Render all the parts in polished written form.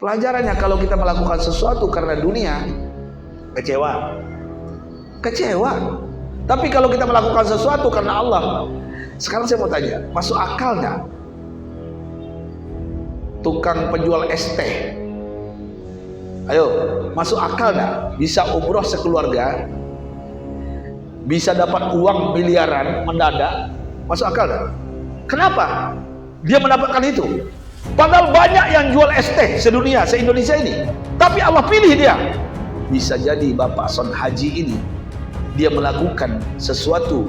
Pelajarannya kalau kita melakukan sesuatu karena dunia, kecewa. Tapi kalau kita melakukan sesuatu karena Allah, sekarang saya mau tanya, masuk akal nggak? Tukang penjual es teh, ayo, masuk akal nggak? Bisa umroh sekeluarga, bisa dapat uang miliaran mendadak, masuk akal nggak? Kenapa dia mendapatkan itu? Padahal banyak yang jual es teh sedunia, se-Indonesia ini, tapi Allah pilih dia. Bisa jadi Bapak Son Haji ini, dia melakukan sesuatu,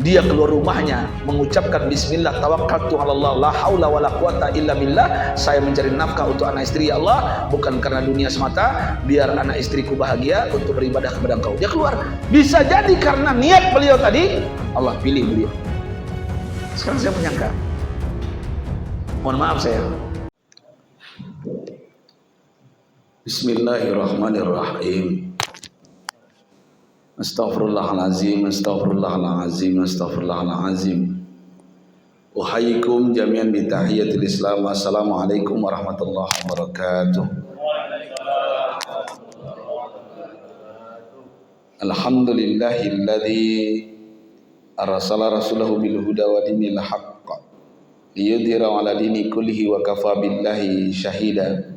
dia keluar rumahnya mengucapkan bismillah tawakkaltu 'alallah la haula wala quwata illa billah, saya mencari nafkah untuk anak istri ya Allah, bukan karena dunia semata, biar anak istriku bahagia untuk beribadah kepada Engkau. Dia keluar. Bisa jadi karena niat beliau tadi, Allah pilih beliau. Sekarang saya menyangka, mohon maaf saya. Bismillahirrahmanirrahim. Astaghfirullahalazim, astaghfirullahalazim, astaghfirullahalazim. Uhayyikum jami'an bi tahiyyatil Islam. Assalamualaikum warahmatullahi wabarakatuh. Alhamdulillahilladzi arsala rasulahu bil huda wa dinil haqq liyudhhira 'ala dini kullihi wa kafa billahi syahida.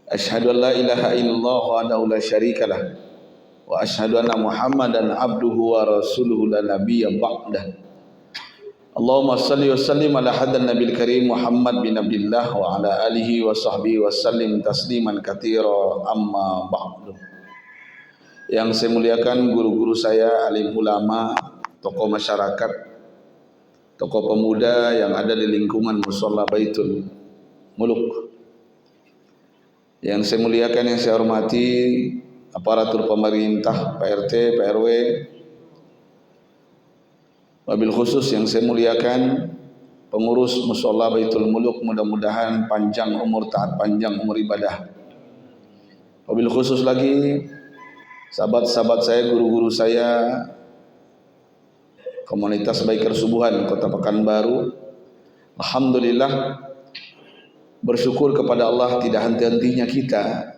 Asyhadu an la ilaha illallah wahdahu la syarikalah wa asyhadu anna Muhammadan abduhu wa rasuluhu la nabiyya ba'dah. Allahumma shalli wa sallim ala hadan nabil karim Muhammad bin Abdullah wa ala alihi wa sahbihi wa sallim tasliman katsira, amma ba'du. Yang saya muliakan guru-guru saya, alim ulama, tokoh masyarakat, tokoh pemuda yang ada di lingkungan Musholla Baitul Muluk. Yang saya muliakan, yang saya hormati aparatur pemerintah, Pak RT, Pak RW, wabil khusus yang saya muliakan pengurus Musholla Baitul Muluk, mudah-mudahan panjang umur, taat panjang umur ibadah. Wabil khusus lagi sahabat-sahabat saya, guru-guru saya, komunitas Biker Subuhan Kota Pekanbaru. Alhamdulillah, bersyukur kepada Allah tidak henti-hentinya kita.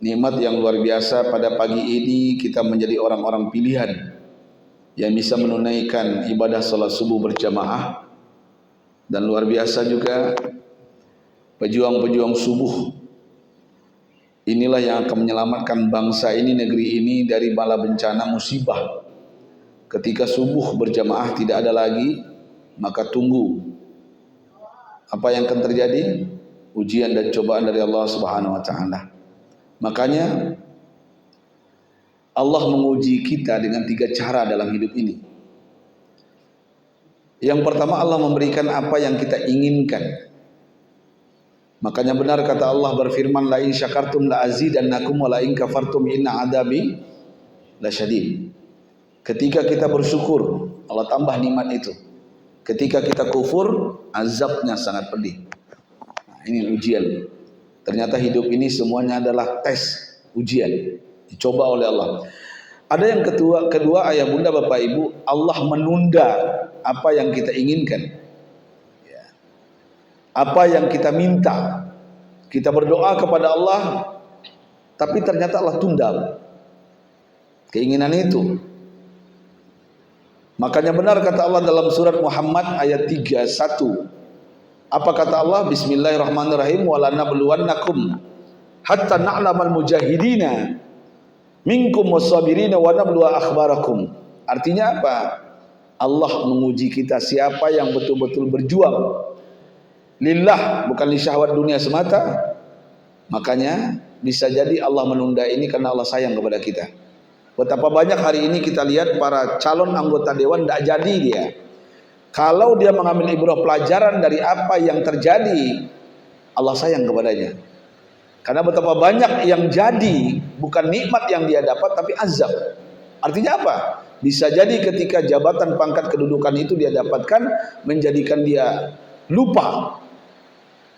Nikmat yang luar biasa pada pagi ini kita menjadi orang-orang pilihan yang bisa menunaikan ibadah salat subuh berjamaah. Dan luar biasa juga pejuang-pejuang subuh. Inilah yang akan menyelamatkan bangsa ini, negeri ini dari bala bencana musibah. Ketika subuh berjamaah tidak ada lagi, maka tunggu apa yang akan terjadi? Ujian dan cobaan dari Allah Subhanahu wa taala. Makanya Allah menguji kita dengan 3 cara dalam hidup ini. Yang pertama, Allah memberikan apa yang kita inginkan. Makanya benar kata Allah berfirman, la in syakartum la azidannakum wa la in kafartum inna adabi lasyadid. Ketika kita bersyukur, Allah tambah nikmat itu. Ketika kita kufur, azabnya sangat pedih. Nah, ini ujian. Ternyata hidup ini semuanya adalah tes, ujian, dicoba oleh Allah. Ada yang kedua, ayah bunda bapak ibu, Allah menunda apa yang kita inginkan, apa yang kita minta. Kita berdoa kepada Allah, tapi ternyata Allah tunda keinginan itu. Makanya benar kata Allah dalam surat Muhammad ayat 31. Apa kata Allah? Bismillahirrahmanirrahim. Wa lanabluwannakum hatta na'lamal mujahidina minkum wasabirina wa nabluwa akhbarakum. Artinya apa? Allah menguji kita siapa yang betul-betul berjuang lillah, bukan li syahwat dunia semata. Makanya bisa jadi Allah menunda ini karena Allah sayang kepada kita. Betapa banyak hari ini kita lihat para calon anggota dewan tidak jadi dia. Kalau dia mengambil ibrah pelajaran dari apa yang terjadi, Allah sayang kepadanya. Karena betapa banyak yang jadi bukan nikmat yang dia dapat, tapi azab. Artinya apa? Bisa jadi ketika jabatan pangkat kedudukan itu dia dapatkan menjadikan dia lupa,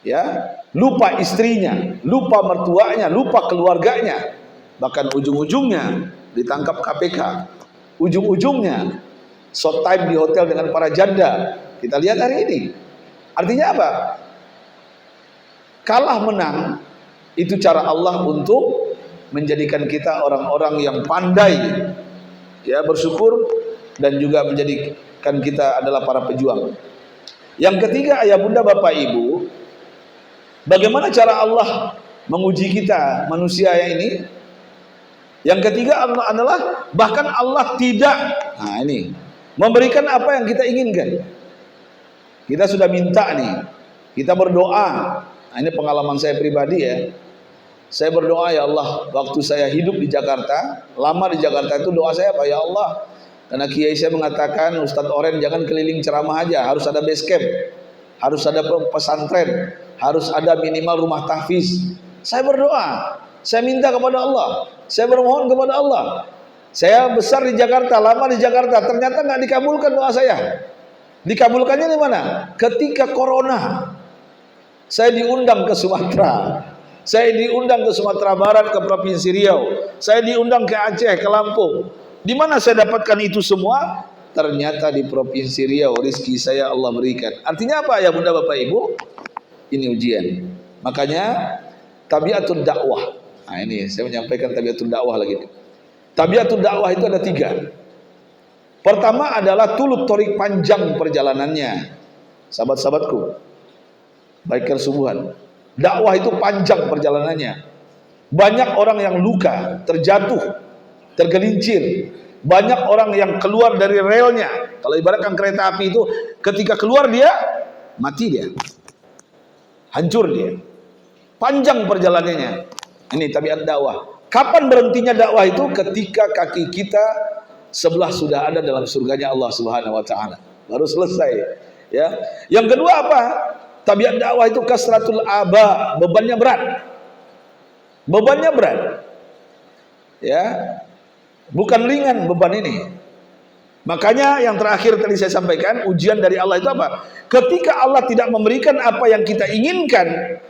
ya, lupa istrinya, lupa mertuanya, lupa keluarganya, bahkan ujung-ujungnya ditangkap KPK, ujung-ujungnya short time di hotel dengan para janda. Kita lihat hari ini. Artinya apa? kalah menang itu cara Allah untuk menjadikan kita orang-orang yang pandai ya bersyukur dan juga menjadikan kita adalah para pejuang. Yang ketiga, ayah bunda bapak ibu, bagaimana cara Allah menguji kita manusia yang ini? Yang ketiga adalah bahkan Allah tidak memberikan apa yang kita inginkan. Kita sudah minta nih, kita berdoa. Nah, ini pengalaman saya pribadi ya. Saya berdoa, ya Allah, waktu saya hidup di Jakarta, lama di Jakarta itu doa saya apa? Ya Allah, karena kiai saya mengatakan, Ustadz Oren jangan keliling ceramah aja, harus ada base camp, harus ada pesantren, harus ada minimal rumah tahfiz. Saya berdoa, saya minta kepada Allah, saya bermohon kepada Allah. Saya besar di Jakarta, lama di Jakarta, ternyata nggak dikabulkan doa saya. Dikabulkannya di mana? Ketika corona, saya diundang ke Sumatera, saya diundang ke Sumatera Barat, ke Provinsi Riau, saya diundang ke Aceh, ke Lampung. Di mana saya dapatkan itu semua? Ternyata di Provinsi Riau, rezeki saya Allah berikan. Artinya apa ya bunda bapak ibu? Ini ujian. Makanya tabiatul dakwah. Nah ini saya menyampaikan tabiatul dakwah lagi. Tabiatul dakwah itu ada 3. Pertama adalah tulut torik, panjang perjalanannya. Sahabat-sahabatku, baik kesubuhan, dakwah itu panjang perjalanannya. Banyak orang yang luka, terjatuh, tergelincir. Banyak orang yang keluar dari relnya. Kalau ibaratkan kereta api itu, ketika keluar dia, mati dia, hancur dia. Panjang perjalanannya. Ini tabiat dakwah. Kapan berhentinya dakwah itu? Ketika kaki kita sebelah sudah ada dalam surganya Allah Subhanahu wa taala. Baru selesai. Ya. Yang kedua apa? Tabiat dakwah itu kasratul aba, bebannya berat. Bebannya berat. Ya. Bukan ringan beban ini. Makanya yang terakhir tadi saya sampaikan, ujian dari Allah itu apa? Ketika Allah tidak memberikan apa yang kita inginkan,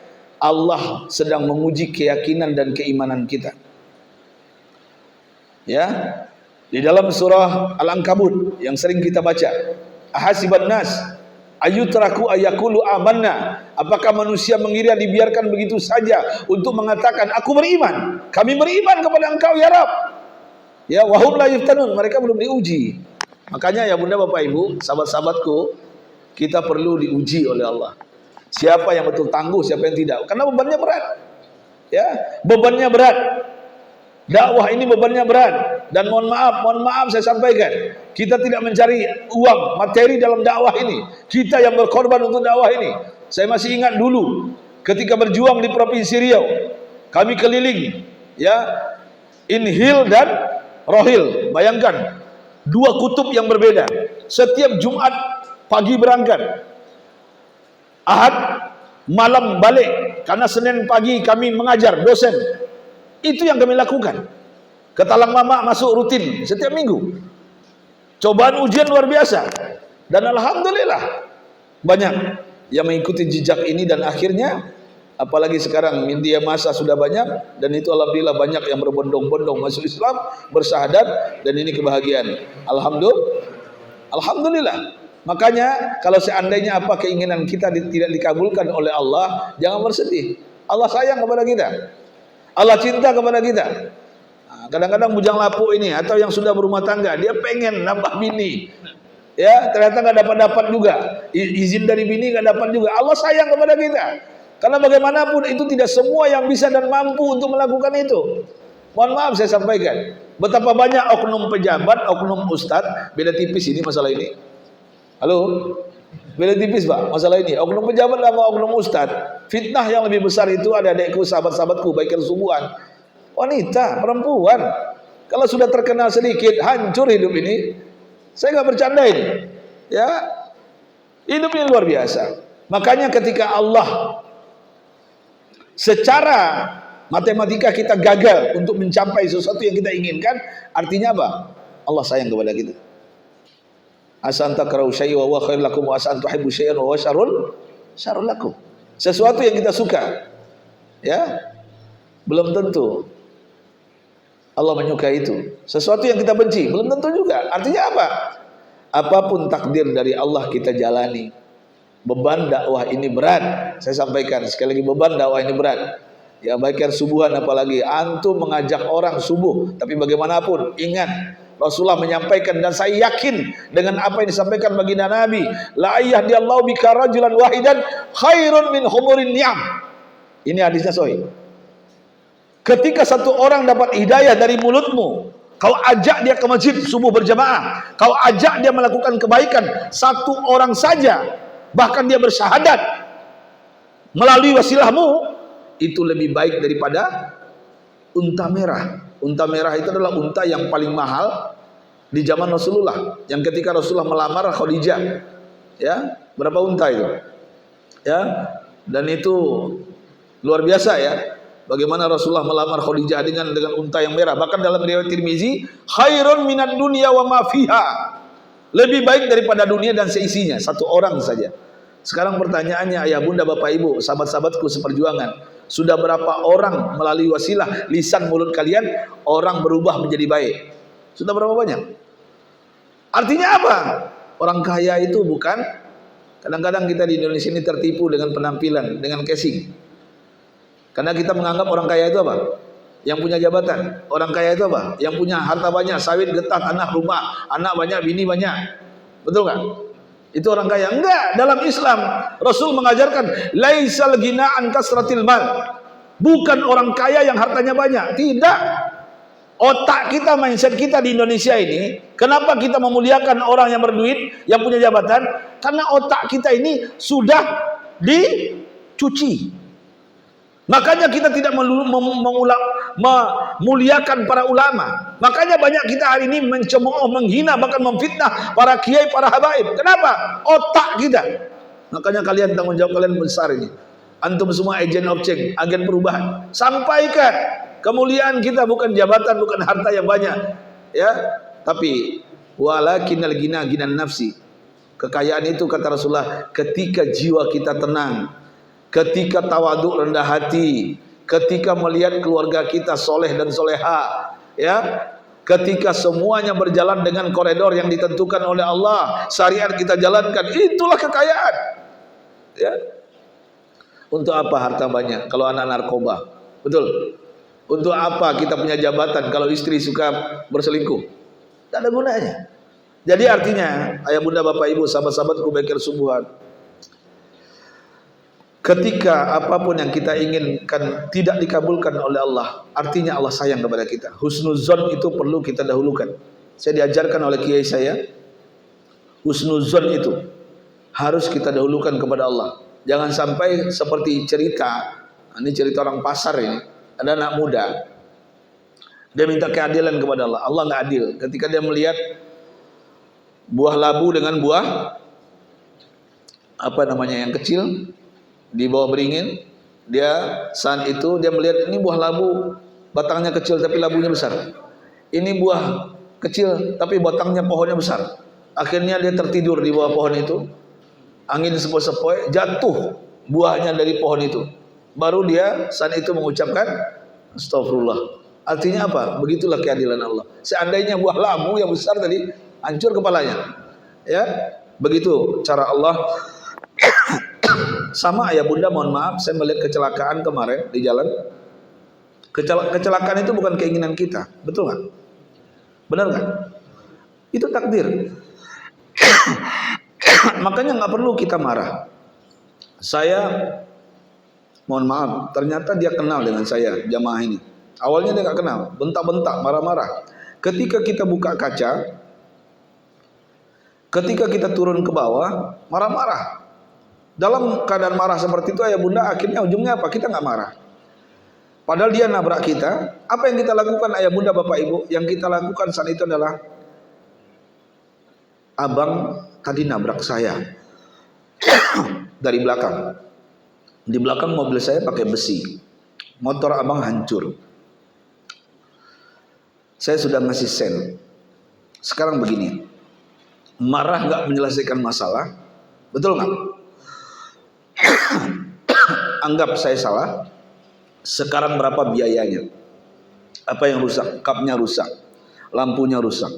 Allah sedang menguji keyakinan dan keimanan kita. Ya. Di dalam surah Al-Ankabut yang sering kita baca, ahasiban nas ayutraku ayakulu amanna, apakah manusia mengira dibiarkan begitu saja untuk mengatakan aku beriman, kami beriman kepada engkau ya Rabb, ya wahum la yuftanun, mereka belum diuji. Makanya ya bunda bapak ibu, sahabat-sahabatku, kita perlu diuji oleh Allah. Siapa yang betul tangguh, siapa yang tidak, karena bebannya berat. Ya, bebannya berat. Dakwah ini bebannya berat. Dan mohon maaf saya sampaikan, kita tidak mencari uang, materi dalam dakwah ini. Kita yang berkorban untuk dakwah ini. Saya masih ingat dulu ketika berjuang di Provinsi Riau, kami keliling ya, Inhil dan Rohil. Bayangkan, 2 kutub yang berbeda. Setiap Jumat pagi berangkat, Ahad malam balik, karena Senin pagi kami mengajar, dosen. Itu yang kami lakukan. Ke Talang Mama masuk rutin setiap minggu. Cobaan ujian luar biasa. Dan alhamdulillah banyak yang mengikuti jejak ini, dan akhirnya apalagi sekarang media massa sudah banyak, dan itu alhamdulillah banyak yang berbondong-bondong masuk Islam, bersyahadat, dan ini kebahagiaan. Alhamdulillah. Makanya kalau seandainya apa keinginan kita tidak dikabulkan oleh Allah, jangan bersedih. Allah sayang kepada kita. Allah cinta kepada kita. Kadang-kadang bujang lapuk ini atau yang sudah berumah tangga, dia pengen nambah bini, ya ternyata nggak dapat juga, izin dari bini nggak dapat juga. Allah sayang kepada kita, karena bagaimanapun itu tidak semua yang bisa dan mampu untuk melakukan itu. Mohon maaf saya sampaikan, betapa banyak oknum pejabat, oknum ustadz, beda tipis ini masalah ini. Halo, beda tipis pak masalah ini. Oknum pejabat sama oknum ustadz. Fitnah yang lebih besar itu ada adekku, sahabat-sahabatku, baik kesubuhan, wanita, perempuan. Kalau sudah terkenal sedikit, hancur hidup ini. Saya nggak bercanda ini. Ya, hidup ini luar biasa. Makanya ketika Allah secara matematika kita gagal untuk mencapai sesuatu yang kita inginkan, artinya apa? Allah sayang kepada kita. Asan takrahu syai'an wa huwa khairul lakum wa asan tuhibbu syai'an wa huwa syarrul lakum. Sesuatu yang kita suka, ya, belum tentu Allah menyukai itu. Sesuatu yang kita benci, belum tentu juga. Artinya apa? Apapun takdir dari Allah kita jalani. Beban dakwah ini berat. Saya sampaikan sekali lagi, beban dakwah ini berat. Ya, baikkan subuhan apalagi antum mengajak orang subuh, tapi bagaimanapun ingat Rasulullah menyampaikan, dan saya yakin dengan apa yang disampaikan baginda Nabi, la yahdiyallahu bika rajulan wahidan khairun min humurin ni'am. Ini hadisnya sahih. Ketika satu orang dapat hidayah dari mulutmu, kau ajak dia ke masjid subuh berjamaah, kau ajak dia melakukan kebaikan, satu orang saja, bahkan dia bersyahadat melalui wasilahmu, itu lebih baik daripada unta merah. Unta merah itu adalah unta yang paling mahal di zaman Rasulullah. Yang ketika Rasulullah melamar Khadijah, ya, berapa unta itu? Ya, dan itu luar biasa ya. Bagaimana Rasulullah melamar Khadijah dengan unta yang merah. Bahkan dalam riwayat Tirmizi, khairun minad dunya wa ma fiha. Lebih baik daripada dunia dan seisinya, satu orang saja. Sekarang pertanyaannya, ayah bunda bapak ibu, sahabat-sahabatku seperjuangan, sudah berapa orang melalui wasilah lisan mulut kalian orang berubah menjadi baik? Sudah berapa banyak? Artinya apa? Orang kaya itu bukan, kadang-kadang kita di Indonesia ini tertipu dengan penampilan, dengan casing. Karena kita menganggap orang kaya itu apa? Yang punya jabatan. Orang kaya itu apa? Yang punya harta banyak, sawit, getah, tanah, rumah, anak banyak, bini banyak. Betul kan? Itu orang kaya. Enggak, dalam Islam Rasul mengajarkan laisal ghina an kasratil mal. Bukan orang kaya yang hartanya banyak. Tidak. Otak kita, mindset kita di Indonesia ini, kenapa kita memuliakan orang yang berduit, yang punya jabatan? Karena otak kita ini sudah dicuci. Makanya kita tidak memuliakan para ulama. Makanya banyak kita hari ini mencemooh, menghina, bahkan memfitnah para kiai, para habaib. Kenapa? Otak kita. Makanya kalian, tanggung jawab kalian besar ini. Antum semua agent of change, agen perubahan. Sampaikan kemuliaan kita bukan jabatan, bukan harta yang banyak, ya. Tapi walakinnal ghina ghinan nafsi. Kekayaan itu, kata Rasulullah, ketika jiwa kita tenang, ketika tawaduk, rendah hati, ketika melihat keluarga kita soleh dan soleha, ya, ketika semuanya berjalan dengan koridor yang ditentukan oleh Allah, syariat kita jalankan, itulah kekayaan. Ya. Untuk apa harta banyak kalau anak narkoba? Betul. Untuk apa kita punya jabatan kalau istri suka berselingkuh? Tidak ada gunanya. Jadi artinya, ayah bunda bapak ibu, sahabat-sahabatku baikir subuhan, ketika apapun yang kita inginkan tidak dikabulkan oleh Allah, artinya Allah sayang kepada kita. Husnuzon itu perlu kita dahulukan. Saya diajarkan oleh kiai saya, husnuzon itu harus kita dahulukan kepada Allah. Jangan sampai seperti cerita, ini cerita orang pasar ini, ada anak muda, dia minta keadilan kepada Allah. Allah nggak adil. Ketika dia melihat buah labu dengan buah apa namanya yang kecil di bawah beringin, dia saat itu dia melihat ini buah labu, batangnya kecil tapi labunya besar. Ini buah kecil tapi batangnya pohonnya besar. Akhirnya dia tertidur di bawah pohon itu. Angin sepoi-sepoi, jatuh buahnya dari pohon itu. Baru dia saat itu mengucapkan astagfirullah. Artinya apa? Begitulah keadilan Allah. Seandainya buah labu yang besar tadi hancur kepalanya. Ya, begitu cara Allah. Sama ayah bunda, mohon maaf, saya melihat kecelakaan kemarin di jalan. Kecelakaan itu bukan keinginan kita, betul nggak? Benar nggak? Itu takdir. Makanya nggak perlu kita marah. Saya, mohon maaf, ternyata dia kenal dengan saya, jamaah ini. Awalnya dia nggak kenal, bentak-bentak, marah-marah. Ketika kita buka kaca, ketika kita turun ke bawah, marah-marah. Dalam keadaan marah seperti itu, ayah bunda, akhirnya ujungnya apa? Kita nggak marah. Padahal dia nabrak kita. Apa yang kita lakukan, ayah bunda, bapak ibu? Yang kita lakukan saat itu adalah, abang tadi nabrak saya dari belakang. Di belakang mobil saya pakai besi. Motor abang hancur. Saya sudah ngasih sen. Sekarang begini, marah nggak menyelesaikan masalah, betul nggak? Anggap saya salah. Sekarang berapa biayanya? Apa yang rusak? Kapnya rusak, lampunya rusak.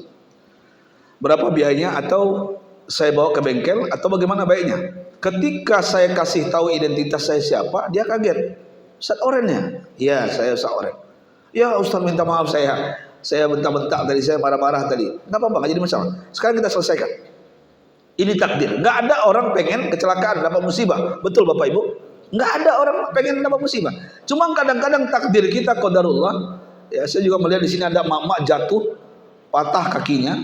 Berapa biayanya? Atau saya bawa ke bengkel atau bagaimana baiknya? Ketika saya kasih tahu identitas saya siapa, dia kaget. Ustaz Orennya? Ya, saya Ustaz Oren. Ya Ustaz, minta maaf saya bentak-bentak tadi, saya marah-marah tadi. Enggak apa-apa, enggak jadi masalah. Sekarang kita selesaikan. Ini takdir. Enggak ada orang pengen kecelakaan, dapat musibah. Betul Bapak Ibu? Enggak ada orang pengen dapat musibah. Cuma kadang-kadang takdir kita qadarullah. Ya, saya juga melihat di sini ada mak-mak jatuh, patah kakinya,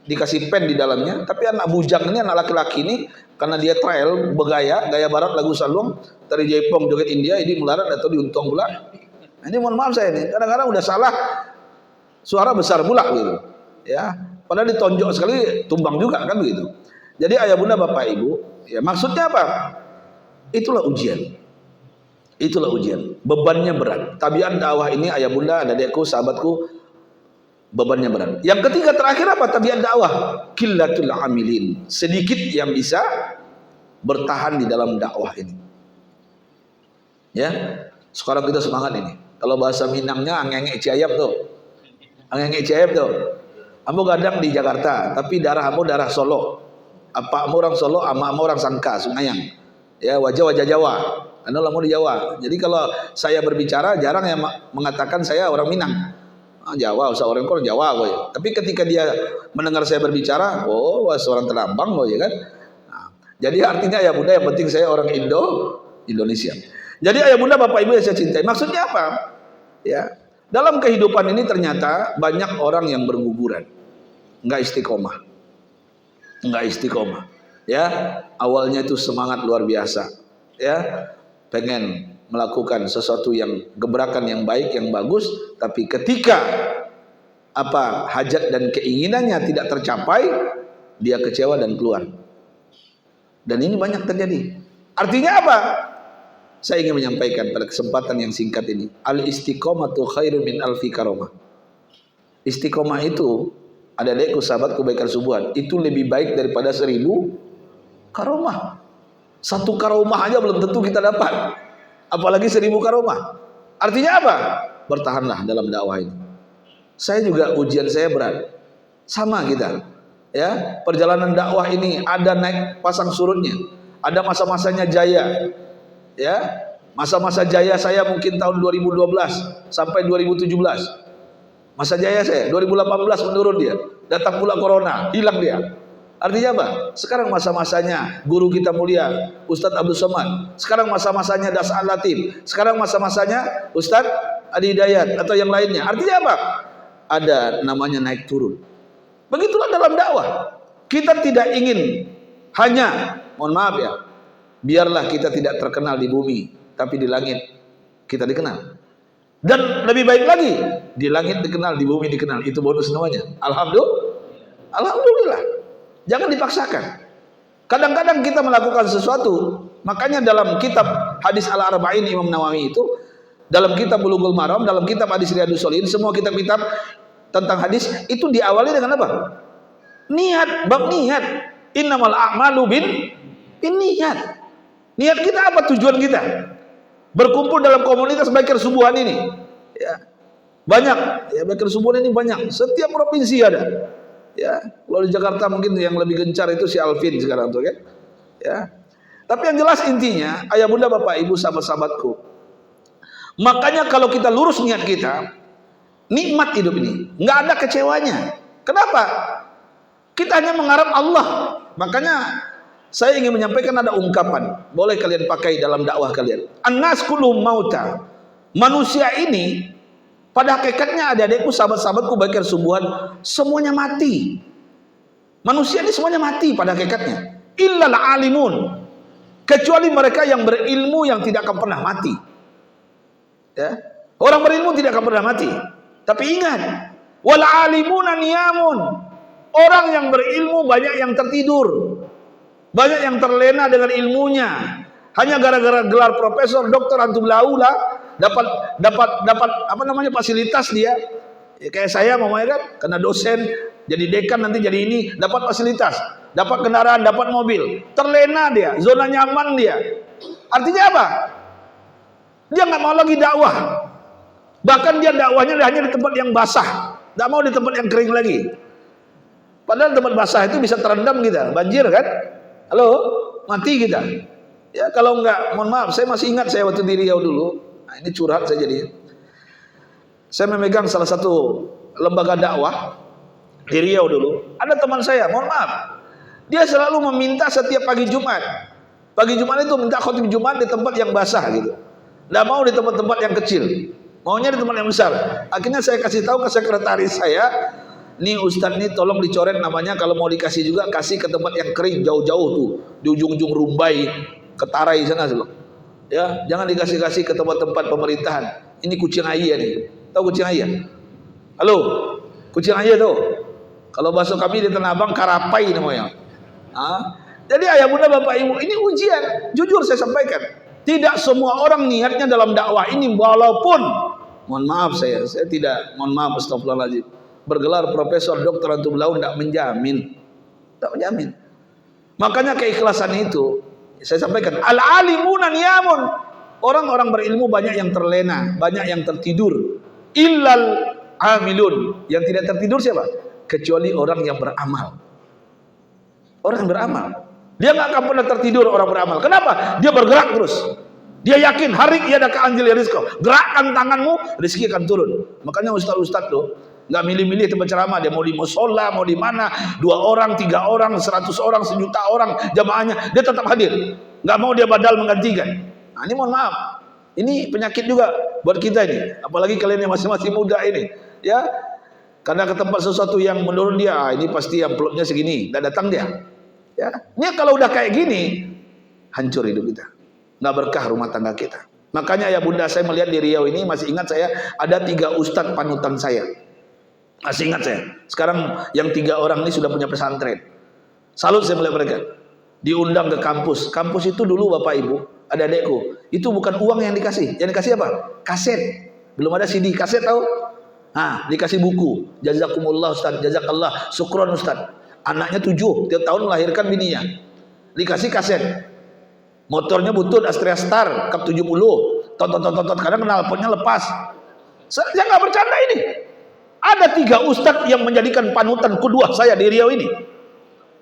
dikasih pen di dalamnya. Tapi anak bujang ini, anak laki-laki ini, karena dia trail, bergaya, gaya barat, lagu salung, dari Jaipong, joget India, ini melarat atau diuntung pula. Nah, ini mohon maaf saya ini, kadang-kadang udah salah, suara besar pula gitu. Ya, padahal ditonjok sekali, tumbang juga kan begitu. Jadi ayah bunda bapak ibu, ya maksudnya apa? Itulah ujian. Itulah ujian. Bebannya berat. Tabiat dakwah ini ayah bunda, adikku, sahabatku, bebannya berat. Yang ketiga terakhir apa? Tabiat dakwah. Qillatul amilin. Sedikit yang bisa bertahan di dalam dakwah ini. Ya. Sekarang kita semangat ini. Kalau bahasa Minangnya angenge ciayap tuh. Angenge ciayap tuh. Ambo gadang di Jakarta, tapi darah ambo darah Solo. Apa ambo orang Solo, ama ambo orang Sangka, Sungayang. Ya, wajah-wajah Jawa. Anu lamu di Jawa. Jadi kalau saya berbicara jarang yang mengatakan saya orang Minang. Jawa, usah orang kor Jawa boy. Tapi ketika dia mendengar saya berbicara, oh, seorang Telambang boy kan. Nah, jadi artinya ya bunda yang penting saya orang Indonesia. Jadi ayah bunda bapak ibu yang saya cintai. Maksudnya apa? Ya, dalam kehidupan ini ternyata banyak orang yang berguguran, nggak istiqomah, Ya, awalnya itu semangat luar biasa. Ya, pengen melakukan sesuatu yang gebrakan yang baik, yang bagus, tapi ketika hajat dan keinginannya tidak tercapai, dia kecewa dan keluar. Dan ini banyak terjadi. Artinya apa? Saya ingin menyampaikan pada kesempatan yang singkat ini, al-istiqomatu khairu min alfi karomah. Istiqomah itu, adikku, sahabatku, baikkan subuhan, itu lebih baik daripada 1000 karomah. Satu karomah aja belum tentu kita dapat, apalagi 1000 karomah. Artinya apa? Bertahanlah dalam dakwah ini. Saya juga ujian saya berat, sama kita. Ya, perjalanan dakwah ini ada naik pasang surutnya, ada masa-masanya jaya. Ya, masa-masa jaya saya mungkin tahun 2012 sampai 2017. Masa jaya saya 2018 menurun dia. Datang pula corona, hilang dia. Artinya apa? Sekarang masa-masanya guru kita mulia Ustadz Abdul Somad. Sekarang masa-masanya Das Al-Latif. Sekarang masa-masanya Ustadz Adi Hidayat atau yang lainnya. Artinya apa? Ada namanya naik turun. Begitulah dalam dakwah. Kita tidak ingin hanya, mohon maaf ya, biarlah kita tidak terkenal di bumi, tapi di langit kita dikenal. Dan lebih baik lagi, di langit dikenal, di bumi dikenal. Itu bonus namanya. Alhamdulillah. Jangan dipaksakan. Kadang-kadang kita melakukan sesuatu, makanya dalam kitab Hadis Al-Arba'in Imam Nawawi itu, dalam kitab Bulughul Maram, dalam kitab Hadis Riyadhus Shalihin, semua kitab-kitab tentang hadis itu diawali dengan apa? Niat, bab niat. Innamal a'malu bin niat. Niat kita apa? Tujuan kita berkumpul dalam komunitas Baikir Subuhan ini. Ya, banyak. Ya, Baikir Subuhan ini banyak. Setiap provinsi ada. Ya, kalau di Jakarta mungkin yang lebih gencar itu si Alvin sekarang tuh kan. Ya. Tapi yang jelas intinya, ayah bunda bapak ibu sahabat-sahabatku. Makanya kalau kita lurus niat kita, nikmat hidup ini, nggak ada kecewanya. Kenapa? Kita hanya mengharap Allah. Makanya saya ingin menyampaikan ada ungkapan, boleh kalian pakai dalam dakwah kalian. An-nas kulluhum mauta. Manusia ini pada hakikatnya adik-adikku, sahabat-sahabatku Baikir Subuhan, semuanya mati. Manusia ini semuanya mati pada hakikatnya. Illal alimun. Kecuali mereka yang berilmu yang tidak akan pernah mati. Ya. Orang berilmu tidak akan pernah mati. Tapi ingat, wal alimuna niyamun. Orang yang berilmu banyak yang tertidur. Banyak yang terlena dengan ilmunya. Hanya gara-gara gelar profesor, doktor, antum laula, dapat apa namanya fasilitas dia. Ya, kayak saya mamanya kan, kena dosen, jadi dekan nanti jadi ini, dapat fasilitas, dapat kendaraan, dapat mobil. Terlena dia, zona nyaman dia. Artinya apa? Dia nggak mau lagi dakwah. Bahkan dia dakwahnya hanya di tempat yang basah, nggak mau di tempat yang kering lagi. Padahal tempat basah itu bisa terendam kita, banjir kan? Halo, mati kita. Ya kalau enggak, mohon maaf, saya masih ingat saya waktu di Riau dulu. Nah, ini curhat saya jadi. Saya memegang salah satu lembaga dakwah di Riau dulu. Ada teman saya, mohon maaf, dia selalu meminta setiap pagi Jumat. Pagi Jumat itu minta khotib Jumat di tempat yang basah gitu. Nggak mau di tempat-tempat yang kecil, maunya di tempat yang besar. Akhirnya saya kasih tahu ke sekretaris saya, nih Ustadz nih tolong dicoret namanya, kalau mau dikasih juga kasih ke tempat yang kering, jauh-jauh tuh, di ujung-ujung Rumbai, Ketarai sana tuh. Ya, jangan dikasih-kasih ke tempat-tempat pemerintahan. Ini kucing ayah nih. Tahu kucing ayah? Halo, kucing ayah tuh. Kalau bahasa kami di Tanah Abang karapai namanya. Jadi ayah bunda bapak ibu, ini ujian. Jujur saya sampaikan. Tidak semua orang niatnya dalam dakwah ini, walaupun mohon maaf saya tidak, mohon maaf, astagfirullahaladzim, bergelar profesor, doktor atau beliau tidak menjamin. Tak menjamin. Makanya keikhlasan itu saya sampaikan, al-alimuna niyamun. Orang-orang berilmu banyak yang terlena, banyak yang tertidur. Illal amilun. Yang tidak tertidur siapa? Kecuali orang yang beramal. Orang yang beramal, dia nggak akan pernah tertidur orang beramal. Kenapa? Dia bergerak terus. Dia yakin hari ia ada keanjil rizki. Gerakkan tanganmu, rizki akan turun. Makanya ustaz-ustaz tuh nggak milih-milih tempat ceramah. Dia mau di musola, mau di mana, 2 orang, 3 orang, 100 orang, 1.000.000 orang jamaahnya, dia tetap hadir. Nggak mau dia badal menggantikan. Nah, ini mohon maaf, ini penyakit juga buat kita ini. Apalagi kalian yang masih muda ini, ya. Karena ke tempat sesuatu yang menurut dia, ini pasti amplopnya segini, dan datang dia. Ya, ini kalau udah kayak gini, hancur hidup kita, nggak berkah rumah tangga kita. Makanya ya bunda, saya melihat di Riau ini, masih ingat saya ada 3 ustadz panutan saya, masih ingat saya. Sekarang yang 3 orang ini sudah punya pesantren. Salut saya melihat mereka, diundang ke kampus. Kampus itu dulu bapak ibu, ada adekku, itu bukan uang yang dikasih apa? Kaset. Belum ada CD, kaset tahu? Nah, dikasih buku, jazakumullah ustadz, jazakallah, syukron ustadz. Anaknya 7, tiap tahun melahirkan bininya, dikasih kaset. Motornya butut Astrea Star Cup 70, tot, kadang knalpotnya lepas. Saya nggak bercanda ini. Ada 3 ustadz yang menjadikan panutan kedua saya di Riau ini,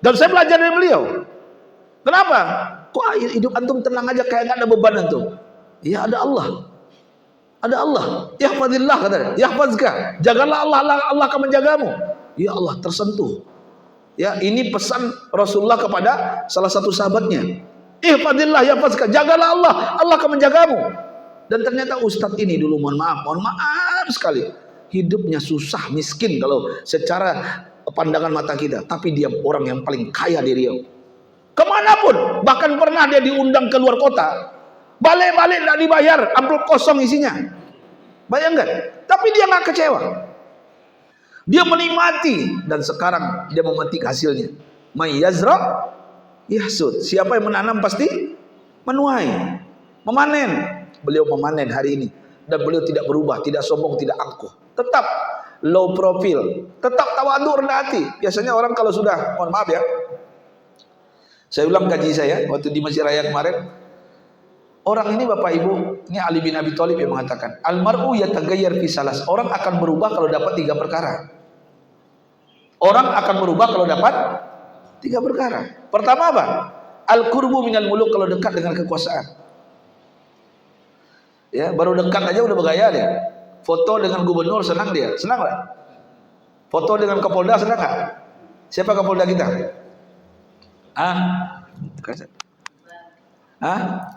dan saya belajar dari beliau. Kenapa? Kok hidup antum tenang aja, kayak nggak ada beban antum? Ya ada Allah, ada Allah. Yahfazillah katanya, yahfazka, jagalah Allah, Allah akan menjagamu. Ya Allah, tersentuh. Ya, ini pesan Rasulullah kepada salah satu sahabatnya. Ihfadillah yahfazka, jagalah Allah, Allah akan menjagamu. Dan ternyata ustadz ini dulu, mohon maaf sekali, hidupnya susah, miskin kalau secara pandangan mata kita, tapi dia orang yang paling kaya di Riau. Kemanapun, bahkan pernah dia diundang ke luar kota, balik-balik tidak dibayar, amplop kosong isinya. Bayangkan, tapi dia nggak kecewa. Dia menikmati, dan sekarang dia memetik hasilnya. May yazra yahsud. Siapa yang menanam pasti menuai, memanen. Beliau memanen hari ini, dan beliau tidak berubah, tidak sombong, tidak angkuh. Tetap low profile, tetap tawadhu, rendah hati. Biasanya orang kalau sudah, mohon maaf ya, saya ulang kaji saya waktu di Masjid Raya kemarin. Orang ini bapak ibu, ini Ali bin Abi Thalib yang mengatakan, almar'u yataghayyar fi salas. Orang akan berubah kalau dapat 3 perkara. Orang akan berubah kalau dapat 3 perkara. Pertama apa? Al-qurbu minal muluk, kalau dekat dengan kekuasaan. Ya, baru dekat aja udah bergaya dia. Foto dengan gubernur senang dia, senang nggak? Foto dengan Kapolda senang nggak? Siapa Kapolda kita?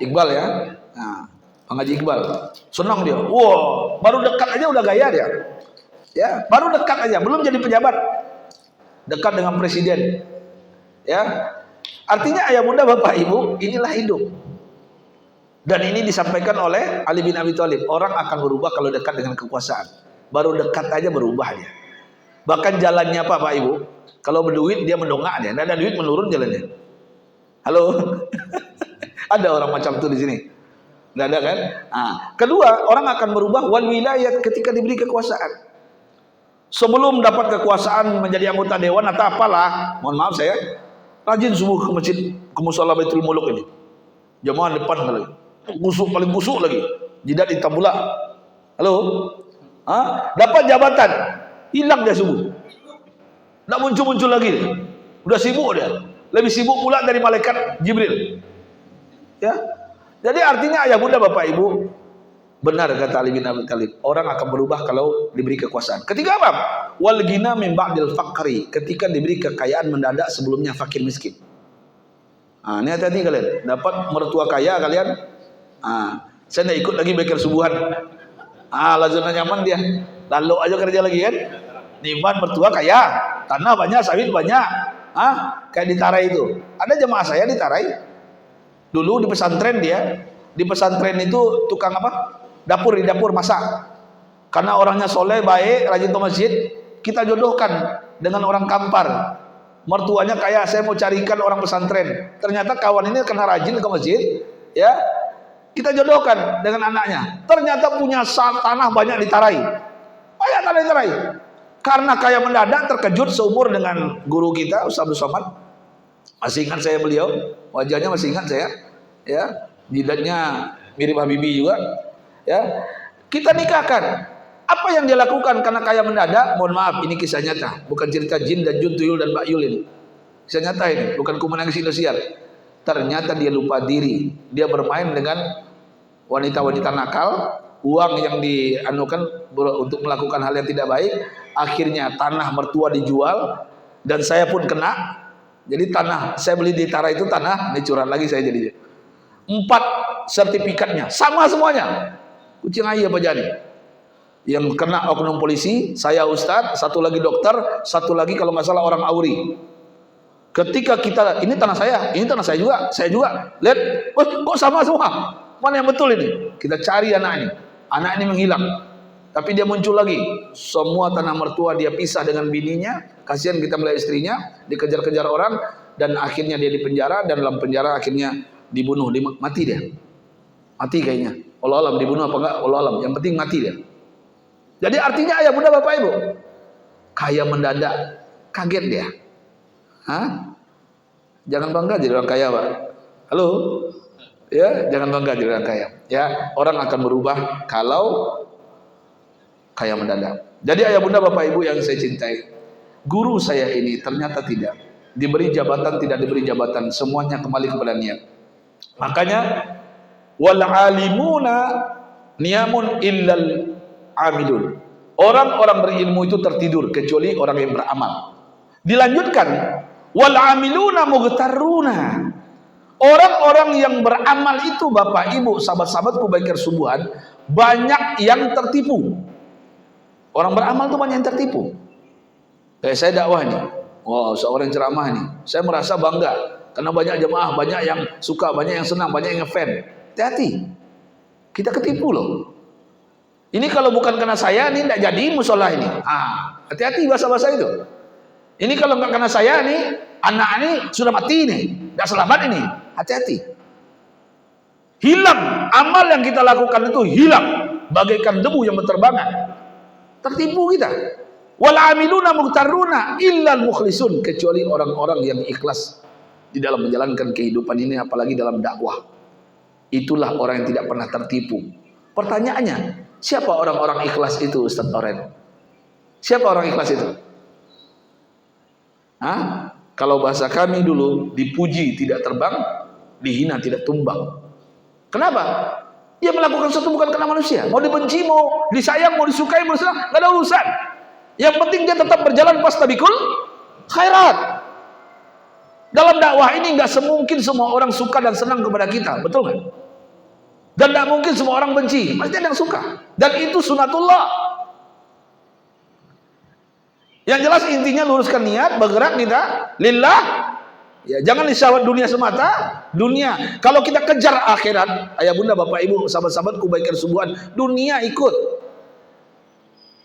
Iqbal ya. Nah, Pengaji Iqbal, senang dia. Wow, baru dekat aja udah gaya dia. Ya, baru dekat aja, belum jadi pejabat, dekat dengan presiden. Ya, artinya ayah bunda bapak ibu, inilah hidup. Dan ini disampaikan oleh Ali bin Abi Thalib. Orang akan berubah kalau dekat dengan kekuasaan. Baru dekat aja berubah dia. Bahkan jalannya apa pak ibu? Kalau berduit dia mendongak dia, nggak ada duit menurun jalannya. Halo, ada orang macam itu di sini? Nggak ada kan? Nah, kedua, orang akan berubah wal wilayah ketika diberi kekuasaan. Sebelum dapat kekuasaan menjadi anggota dewan atau apalah, mohon maaf saya, rajin subuh ke masjid, ke musala Baitul Muluk ini. Jamaah depan lagi, busuk, paling busuk lagi, jidat hitam pula. Halo, dapat jabatan, hilang dia subuh. Nggak muncul-muncul lagi dia. Udah sibuk dia. Lebih sibuk pula dari malaikat Jibril. Ya. Jadi artinya ayah bunda bapak ibu, benar kata Ali bin Abi Thalib, orang akan berubah kalau diberi kekuasaan. Ketika apa? Wal ghina min ba'dil faqri, ketika diberi kekayaan mendadak sebelumnya fakir miskin. Ah, ini hati-hati kalian. Dapat mertua kaya kalian, saya tidak ikut lagi beker subuhan. Lazuna nyaman dia. Lalu aja kerja lagi kan. Niman mertua kaya, tanah banyak, sawit banyak. Kayak di Tarai itu. Ada jemaah saya di Tarai. Dulu di pesantren dia. Di pesantren itu tukang apa? Di dapur masak. Karena orangnya soleh, baik, rajin ke masjid, kita jodohkan dengan orang Kampar. Mertuanya kayak saya mau carikan orang pesantren. Ternyata kawan ini kena rajin ke masjid, ya. Kita jodohkan dengan anaknya. Ternyata punya tanah banyak di Tarai. Banyak tanah di Tarai. Karena kaya mendadak terkejut seumur dengan guru kita Ustaz Abdul Somad. Masih ingat saya beliau, wajahnya masih ingat saya, ya. Jidatnya mirip Habibie juga, ya. Kita nikahkan. Apa yang dia lakukan karena kaya mendadak? Mohon maaf, ini kisah nyata, bukan cerita jin dan jun tuyul dan Mbak Yul ini. Kisah nyata ini, bukan kumenangis Indosiar. Ternyata dia lupa diri, dia bermain dengan wanita-wanita nakal, uang yang dianukan untuk melakukan hal yang tidak baik. Akhirnya tanah mertua dijual dan saya pun kena. Jadi tanah saya beli di Tara itu tanah dicurat lagi saya jadi 4 sertifikatnya sama semuanya. Kucing ayah apa jadi? Yang kena oknum polisi, saya ustadz, satu lagi dokter, satu lagi kalau nggak salah orang Auri. Ketika kita, ini tanah saya juga, lihat, kok sama semua? Mana yang betul ini? Kita cari anak ini menghilang, tapi dia muncul lagi. Semua tanah mertua dia pisah dengan bininya, kasihan kita melihat istrinya, dikejar-kejar orang, dan akhirnya dia dipenjara, dan dalam penjara akhirnya dibunuh, mati dia. Mati kayaknya. Allah alam dibunuh apa enggak? Allah alam. Yang penting mati dia. Jadi artinya ayah bunda bapak ibu, kaya mendadak, kaget dia. Jangan bangga jadi orang kaya, Pak. Halo, ya, jangan bangga jadi orang kaya. Ya, orang akan berubah kalau kaya mendadak. Jadi ayah bunda bapak ibu yang saya cintai, guru saya ini ternyata tidak diberi jabatan, tidak diberi jabatan, semuanya kembali kepada niat. Makanya wal alimuna niyamun illal amilun. Orang-orang berilmu itu tertidur kecuali orang yang beramal. Dilanjutkan wal amiluna mughtaruna. Orang-orang yang beramal itu Bapak Ibu, sahabat-sahabatku baikir subuhan, banyak yang tertipu. Orang beramal itu banyak yang tertipu. Saya dakwah ini. Wow, seorang ceramah ini. Saya merasa bangga karena banyak jemaah, banyak yang suka, banyak yang senang, banyak yang ngefan. Hati-hati. Kita ketipu loh. Ini kalau bukan karena saya, ini tidak jadi musola ini. Hati-hati bahasa-bahasa itu. Ini kalau nggak karena saya nih, anak ini sudah mati nih, tidak selamat ini. Hati-hati. Hilang amal yang kita lakukan itu hilang, bagaikan debu yang berterbangan. Tertipu kita. Wal amiluna mughtaruna illal mukhlisun, kecuali orang-orang yang ikhlas di dalam menjalankan kehidupan ini, apalagi dalam dakwah. Itulah orang yang tidak pernah tertipu. Pertanyaannya, siapa orang-orang ikhlas itu, Ustaz Oren? Siapa orang ikhlas itu? Kalau bahasa kami dulu, dipuji tidak terbang, dihina tidak tumbang. Kenapa? Dia melakukan sesuatu bukan karena manusia. Mau dibenci, mau disayang, mau disukai, mau disenang, nggak ada urusan. Yang penting dia tetap berjalan pastabikul khairat. Dalam dakwah ini nggak semungkin semua orang suka dan senang kepada kita, betul nggak? Dan tidak mungkin semua orang benci, pasti ada yang suka. Dan itu sunatullah. Yang jelas intinya luruskan niat, bergerak kita lillah. Ya, jangan disyahwat dunia semata. Dunia, kalau kita kejar akhirat, ayah bunda bapak ibu sahabat-sahabatku baikir subuhan, dunia ikut.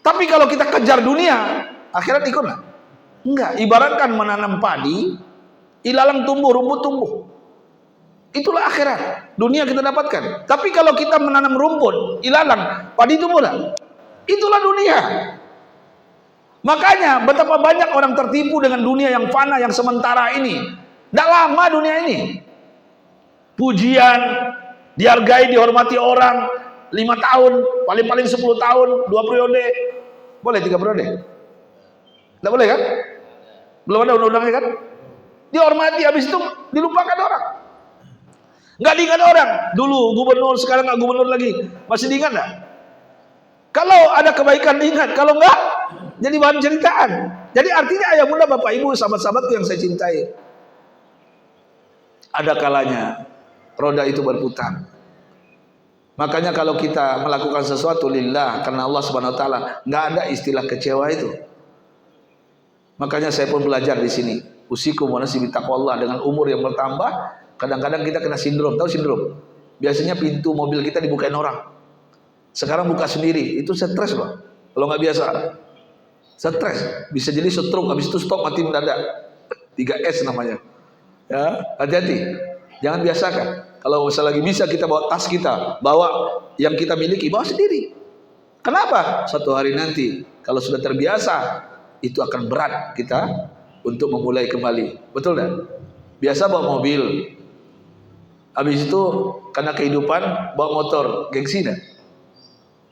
Tapi kalau kita kejar dunia, akhirat ikut nggak? Enggak. Ibaratkan menanam padi, ilalang tumbuh, rumput tumbuh. Itulah akhirat. Dunia kita dapatkan. Tapi kalau kita menanam rumput, ilalang, padi tumbuh lah. Itulah dunia. Makanya betapa banyak orang tertipu dengan dunia yang fana, yang sementara ini. Tidak lama dunia ini. Pujian, dihargai, dihormati orang, 5 tahun, paling-paling 10 tahun, 2 periode. Boleh 3 periode? Tidak boleh kan? Belum ada undang-undangnya kan? Dihormati, habis itu dilupakan orang. Nggak diingat orang. Dulu gubernur, sekarang nggak gubernur lagi. Masih diingat nggak? Kalau ada kebaikan diingat, kalau nggak, jadi bahan ceritaan. Jadi artinya ayah bunda, bapak ibu, sahabat-sahabatku yang saya cintai, ada kalanya roda itu berputar. Makanya kalau kita melakukan sesuatu lillah, karena Allah Subhanahu wa taala, nggak ada istilah kecewa itu. Makanya saya pun belajar di sini. Usikum wa nafsi bittaqwallah. Dengan umur yang bertambah, kadang-kadang kita kena sindrom. Tahu sindrom? Biasanya pintu mobil kita dibukain orang. Sekarang buka sendiri, itu stres loh. Kalau nggak biasa, stres. Bisa jadi stroke, habis itu stop mati mendadak. 3S namanya. Ya, hati-hati. Jangan biasakan. Kalau lagi bisa kita bawa tas kita, bawa yang kita miliki, bawa sendiri. Kenapa? Suatu hari nanti kalau sudah terbiasa, itu akan berat kita untuk memulai kembali. Betul kan? Biasa bawa mobil, habis itu karena kehidupan bawa motor, gengsi dah.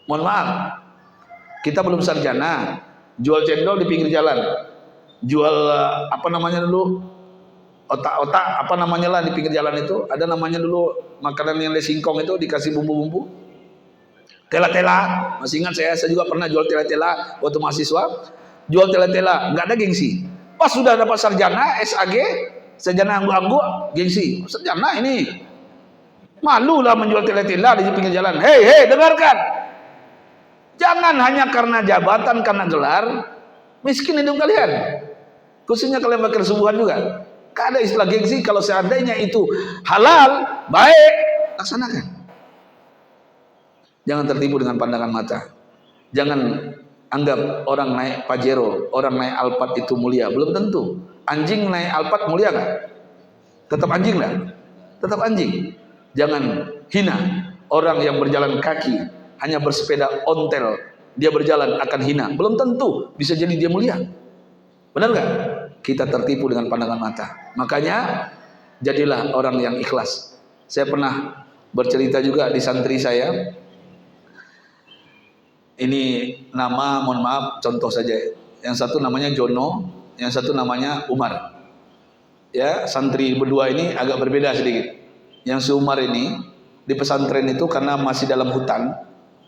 Mohon maaf, kita belum sarjana, jual cendol di pinggir jalan, jual apa namanya dulu, otak-otak apa namanya lah di pinggir jalan itu, ada namanya dulu makanan yang singkong itu dikasih bumbu-bumbu, tela-tela. Masih ingat saya juga pernah jual tela-tela waktu mahasiswa, jual tela-tela, nggak ada gengsi. Pas sudah dapat sarjana, SAG, sarjana anggu-anggu, gengsi. Sarjana ini malu lah menjual tela-tela di pinggir jalan. Hei, dengarkan. Jangan hanya karena jabatan, karena gelar, miskin hidup kalian. Khususnya kalian bakal subuhan juga. Gak ada istilah gengsi. Kalau seandainya itu halal, baik, laksanakan. Jangan tertipu dengan pandangan mata. Jangan anggap orang naik Pajero, orang naik Alphard itu mulia. Belum tentu. Anjing naik Alphard mulia gak? Tetap anjing lah. Tetap anjing. Jangan hina orang yang berjalan kaki, hanya bersepeda ontel, dia berjalan akan hina. Belum tentu bisa jadi dia mulia. Benar gak? Kita tertipu dengan pandangan mata. Makanya jadilah orang yang ikhlas. Saya pernah bercerita juga di santri saya. Ini nama, mohon maaf, contoh saja. Yang satu namanya Jono, yang satu namanya Umar. Ya, santri berdua ini agak berbeda sedikit. Yang si Umar ini di pesantren itu karena masih dalam hutan,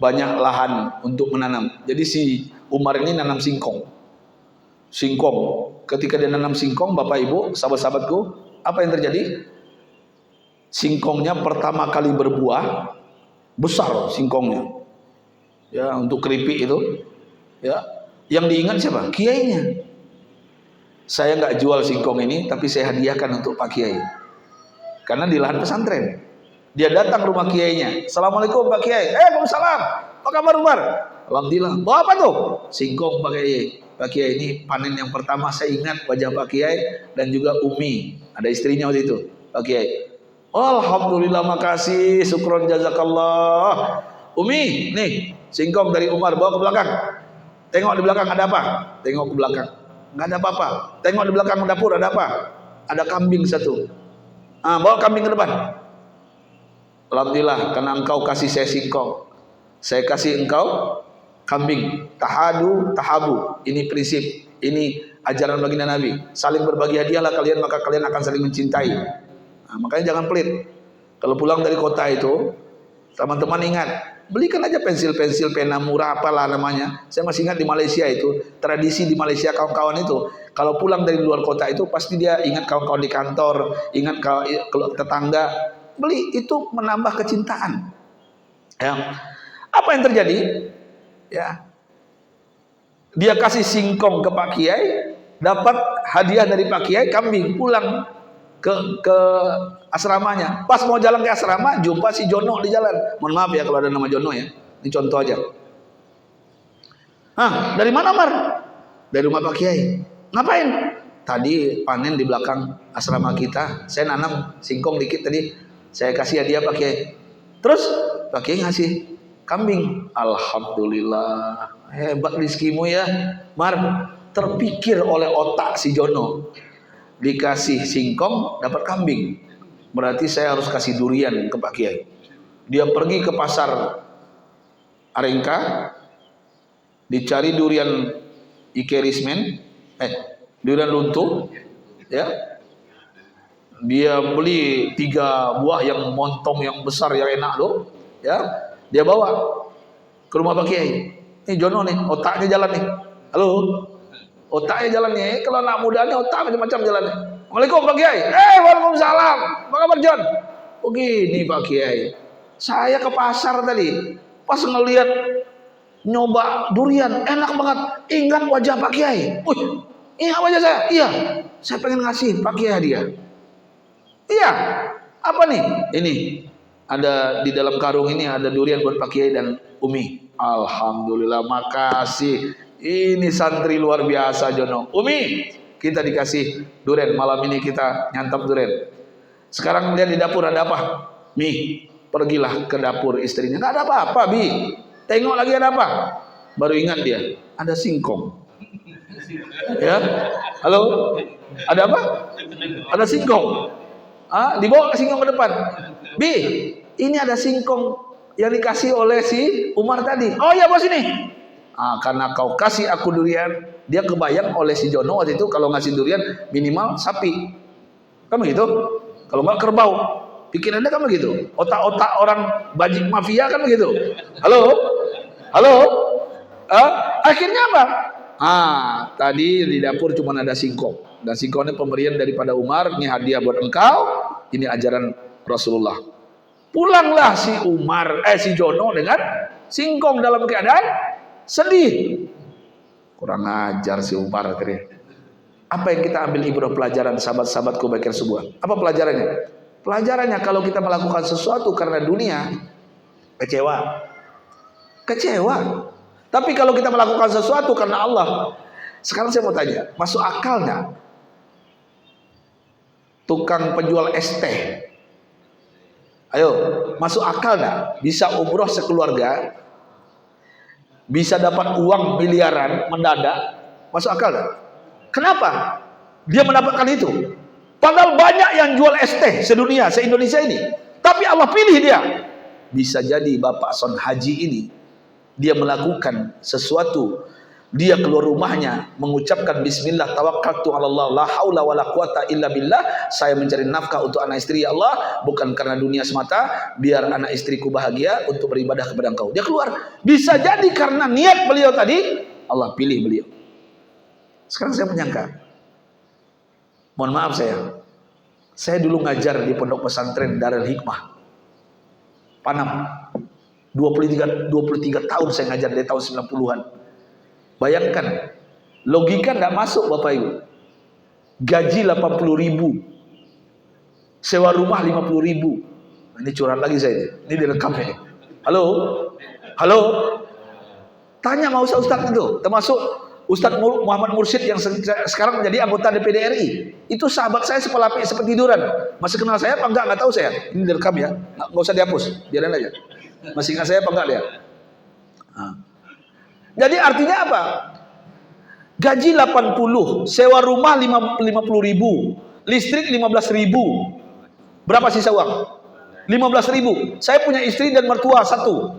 banyak lahan untuk menanam. Jadi si Umar ini nanam singkong. Ketika dia nanam singkong, Bapak Ibu, sahabat-sahabatku, apa yang terjadi? Singkongnya pertama kali berbuah, besar singkongnya. Ya, untuk keripik itu. Ya, yang diingat siapa? Kiainya. Saya nggak jual singkong ini, tapi saya hadiahkan untuk Pak Kiai. Karena di lahan pesantren. Dia datang rumah kiainya. Assalamualaikum Pak Kiai. Waalaikumsalam. Apa kabar Umar? Alhamdulillah. Bawa apa tuh? Singkong Pak Kiai. Pak Kiai, ini panen yang pertama. Saya ingat wajah Pak Kiai dan juga Umi. Ada istrinya waktu itu. Pak Kiai. Alhamdulillah, makasih. Syukron jazakallah. Umi, nih singkong dari Umar. Bawa ke belakang. Tengok di belakang ada apa? Tengok ke belakang. Nggak ada apa-apa. Tengok di belakang dapur ada apa? Ada kambing satu. Bawa kambing ke depan. Alhamdulillah, karena engkau kasih saya singkong, saya kasih engkau kambing. Tahadu, tahabu. Ini prinsip, ini ajaran baginda Nabi. Saling berbagi hadiahlah kalian, maka kalian akan saling mencintai. Makanya jangan pelit. Kalau pulang dari kota itu, teman-teman ingat, belikan aja pensil-pensil, pena murah, apalah namanya. Saya masih ingat di Malaysia itu, tradisi di Malaysia kawan-kawan itu, kalau pulang dari luar kota itu, pasti dia ingat kawan-kawan di kantor, ingat tetangga. Beli, itu menambah kecintaan. Ya. Apa yang terjadi? Ya. Dia kasih singkong ke Pak Kiai, dapat hadiah dari Pak Kiai kambing, pulang ke asramanya. Pas mau jalan ke asrama, jumpa si Jono di jalan. Mohon maaf ya kalau ada nama Jono ya. Ini contoh aja. Dari mana Mar? Dari rumah Pak Kiai. Ngapain? Tadi panen di belakang asrama kita. Saya nanam singkong dikit tadi. Saya kasih hadiah Pak Kiai. Terus Pak Kiai ngasih kambing. Alhamdulillah. Hebat rizkimu ya. Mar, terpikir oleh otak si Jono. Dikasih singkong, dapat kambing. Berarti saya harus kasih durian ke Pak Kiai. Dia pergi ke pasar Arengka, dicari durian Ikerismen, durian luntur, ya. Dia beli 3 buah yang montong yang besar yang enak loh, ya. Dia bawa ke rumah Pak Kiai. Ini Jono nih, otaknya jalan nih. Halo, otaknya jalan nih. Kalau anak muda nih otak macam-macam jalannya. Assalamualaikum Pak Kiai. Waalaikumsalam. Apa kabar Jon? Begini Pak Kiai, saya ke pasar tadi, pas ngelihat nyoba durian enak banget. Ingat wajah Pak Kiai. Ingat wajah saya. Iya, saya pengen ngasih Pak Kiai hadiah. Iya, apa nih? Ini ada di dalam karung ini ada durian buat Pak Kiai dan Umi. Alhamdulillah, makasih. Ini santri luar biasa Jono. Umi, kita dikasih durian. Malam ini kita nyantap durian. Sekarang lihat di dapur ada apa? Mi, pergilah ke dapur istrinya. Nggak ada apa-apa, Bi. Tengok lagi ada apa? Baru ingat dia, ada singkong. Ya, halo, ada apa? Ada singkong. Dibawa ke singkong ke depan. Bi, ini ada singkong yang dikasih oleh si Umar tadi. Oh iya bos ini. Karena kau kasih aku durian, dia kebayang oleh si Jono waktu itu kalau ngasih durian minimal sapi. Kan begitu? Kalau nggak kerbau. Pikirannya kan begitu. Otak-otak orang bajing mafia kan begitu. Halo? Halo? Akhirnya apa? Tadi di dapur cuma ada singkong. Dan singkongnya pemberian daripada Umar. Ini hadiah buat engkau. Ini ajaran Rasulullah. Pulanglah si si Jono dengan singkong dalam keadaan sedih. Kurang ajar si Umar tadi. Apa yang kita ambil ibrah pelajaran sahabat-sahabatku baik semua? Apa pelajarannya? Pelajarannya kalau kita melakukan sesuatu karena dunia, kecewa. Tapi kalau kita melakukan sesuatu karena Allah, sekarang saya mau tanya, masuk akal nggak? Tukang penjual es teh, ayo, masuk akal nggak? Bisa umroh sekeluarga, bisa dapat uang miliaran mendadak, masuk akal nggak? Kenapa dia mendapatkan itu? Padahal banyak yang jual es teh sedunia, se-Indonesia ini. Tapi Allah pilih dia. Bisa jadi Bapak Son Haji ini, dia melakukan sesuatu. Dia keluar rumahnya mengucapkan bismillah tawakkaltu 'ala Allah la haula wala quwata illa billah. Saya mencari nafkah untuk anak istri ya Allah, bukan karena dunia semata, biar anak istriku bahagia untuk beribadah kepada Engkau. Dia keluar. Bisa jadi karena niat beliau tadi, Allah pilih beliau. Sekarang saya menyangka, mohon maaf saya dulu ngajar di pondok pesantren Darul Hikmah Panam. 23 tahun saya ngajar dari tahun 90-an. Bayangkan, logika nggak masuk Bapak Ibu. Gaji 80.000, sewa rumah 50.000. Ini curhat lagi saya. Ini direkam ini. Halo. Tanya sama Ustaz itu, termasuk Ustadz Muhammad Mursyid yang sekarang menjadi anggota DPD RI. Itu sahabat saya sepelapis sepetiduran. Masih kenal saya apa enggak? Nggak tahu saya. Ini direkam ya. Nggak usah dihapus. Biarin aja. Masih ingat saya apa enggak dia? Jadi artinya apa? Gaji 80, sewa rumah 50.000, listrik 15.000. Berapa sisa uang? 15.000. Saya punya istri dan mertua satu.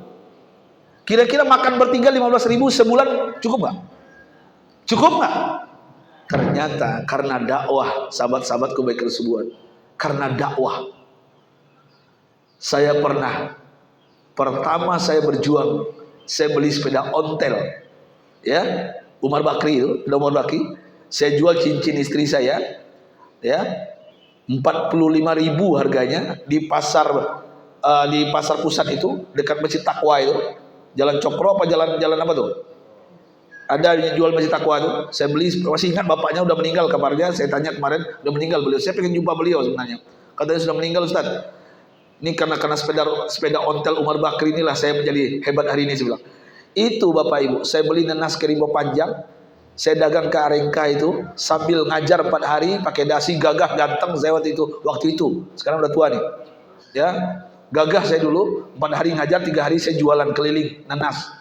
Kira-kira makan bertiga 15.000 sebulan cukup nggak? Cukup nggak? Ternyata karena dakwah, sahabat-sahabatku baik tersebut, karena dakwah, saya pertama saya berjuang, saya beli sepeda ontel, ya, Umar Bakri itu, Umar Bakri, saya jual cincin istri saya, ya, 45.000 harganya di pasar pusat itu, dekat Masjid Taqwa itu, Jalan Cokro apa jalan apa tuh? Ada yang jual Masjid Taqwa tuh, saya beli, masih ingat bapaknya udah meninggal kabarnya, saya tanya kemarin, udah meninggal beliau, saya pengen jumpa beliau sebenarnya, katanya sudah meninggal Ustaz. Ini karena sepeda ontel Umar Bakri inilah saya menjadi hebat hari ini, saya bilang. Itu Bapak Ibu, saya beli nanas kerimbo panjang, saya dagang ke Arengka itu, sambil ngajar 4 hari, pakai dasi, gagah, ganteng saya waktu itu, sekarang udah tua nih, ya, gagah saya dulu, 4 hari ngajar, 3 hari saya jualan keliling nanas.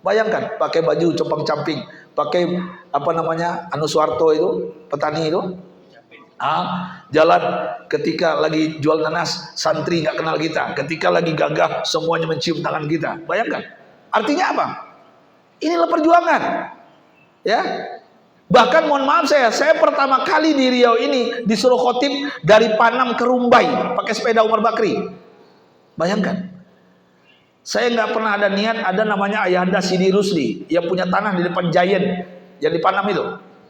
Bayangkan, pakai baju compang-camping, pakai apa namanya, Anu Suwarto itu, petani itu, jalan ketika lagi jual nanas, santri nggak kenal kita, ketika lagi gagah, semuanya mencium tangan kita. Bayangkan, artinya apa? Inilah perjuangan, ya. Bahkan mohon maaf saya pertama kali di Riau ini disuruh khotib dari Panam ke Rumbai pakai sepeda Umar Bakri. Bayangkan, saya nggak pernah ada niat. Ada namanya Ayahanda Sidi Rusli yang punya tanah di depan Giant yang di Panam itu.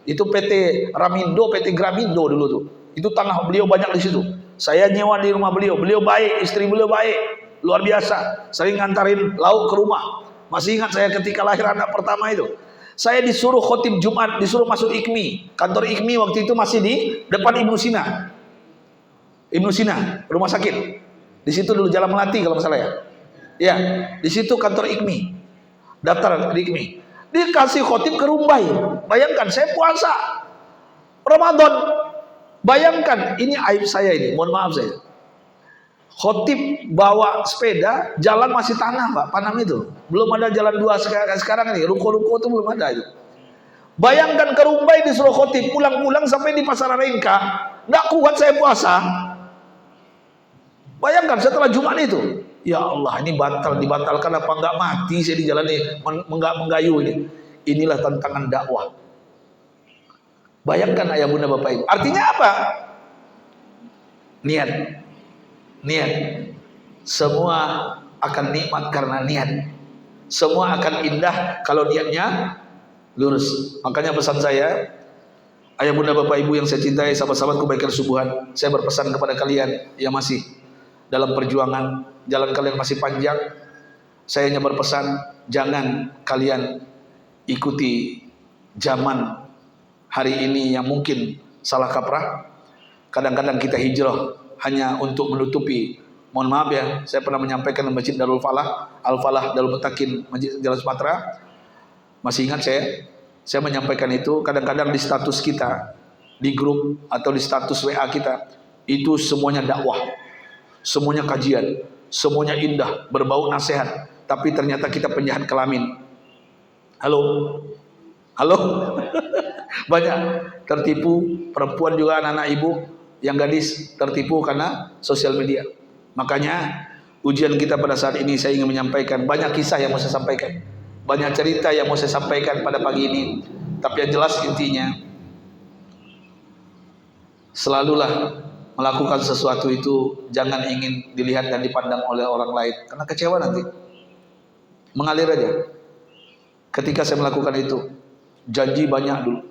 Itu PT Ramindo, PT Gramindo dulu tuh. Itu tanah beliau banyak di situ. Saya nyewa di rumah beliau. Beliau baik, istri beliau baik, luar biasa. Sering ngantarin lauk ke rumah. Masih ingat saya ketika lahir anak pertama itu. Saya disuruh khotib Jumat, disuruh masuk IKMI. Kantor IKMI waktu itu masih di depan Ibnu Sina. Ibnu Sina, rumah sakit. Di situ dulu Jalan Melati kalau nggak salah ya. Ya, di situ kantor IKMI. Daftar di IKMI. Dikasih khotib ke Rumbai. Bayangkan saya puasa Ramadan. Bayangkan, ini aib saya ini, mohon maaf saya. Khotib bawa sepeda, jalan masih tanah Pak, Panam itu. Belum ada jalan dua sekarang ini, ruko-ruko itu belum ada itu. Bayangkan ke Rumbai disuruh khotib, pulang-pulang sampai di Pasar Rengka, nggak kuat saya puasa. Bayangkan setelah Jumat itu, ya Allah ini dibatalkan apa enggak, mati saya di jalan ini, menggayu ini. Inilah tantangan dakwah. Bayangkan ayah bunda bapak ibu. Artinya apa? Niat. Semua akan nikmat karena niat. Semua akan indah kalau niatnya lurus. Makanya pesan saya, ayah bunda bapak ibu yang saya cintai, sahabat-sahabat kebaikan subuhan, saya berpesan kepada kalian yang masih dalam perjuangan, jalan kalian masih panjang. Saya hanya berpesan, jangan kalian ikuti zaman hari ini yang mungkin salah kaprah. Kadang-kadang kita hijrah hanya untuk menutupi, mohon maaf ya, saya pernah menyampaikan di Masjid Darul Falah, Al-Falah Darul Mutakin, Masjid Jalan Sumatera. Masih ingat saya menyampaikan itu. Kadang-kadang di status kita, di grup atau di status WA kita, itu semuanya dakwah, semuanya kajian, semuanya indah, berbau nasihat, tapi ternyata kita penjahat kelamin. Halo banyak tertipu, perempuan juga, anak-anak ibu yang gadis tertipu karena sosial media. Makanya ujian kita pada saat ini, saya ingin menyampaikan banyak kisah yang mau saya sampaikan, banyak cerita yang mau saya sampaikan pada pagi ini. Tapi yang jelas intinya, selalulah melakukan sesuatu itu jangan ingin dilihat dan dipandang oleh orang lain, karena kecewa nanti. Mengalir aja. Ketika saya melakukan itu, janji banyak dulu,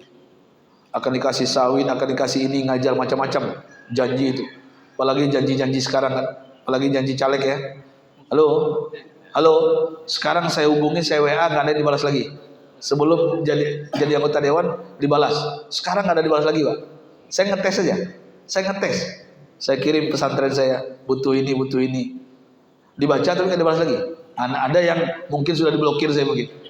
akan dikasih sawit, akan dikasih ini, ngajar macam-macam janji itu. Apalagi janji-janji sekarang kan, apalagi janji caleg ya. Halo, sekarang saya hubungi, saya WA, nggak ada dibalas lagi. Sebelum jadi anggota dewan dibalas, sekarang nggak ada dibalas lagi Pak. Saya ngetes saja, saya kirim pesantren saya, butuh ini, dibaca tapi nggak dibalas lagi. Ada yang mungkin sudah diblokir saya mungkin.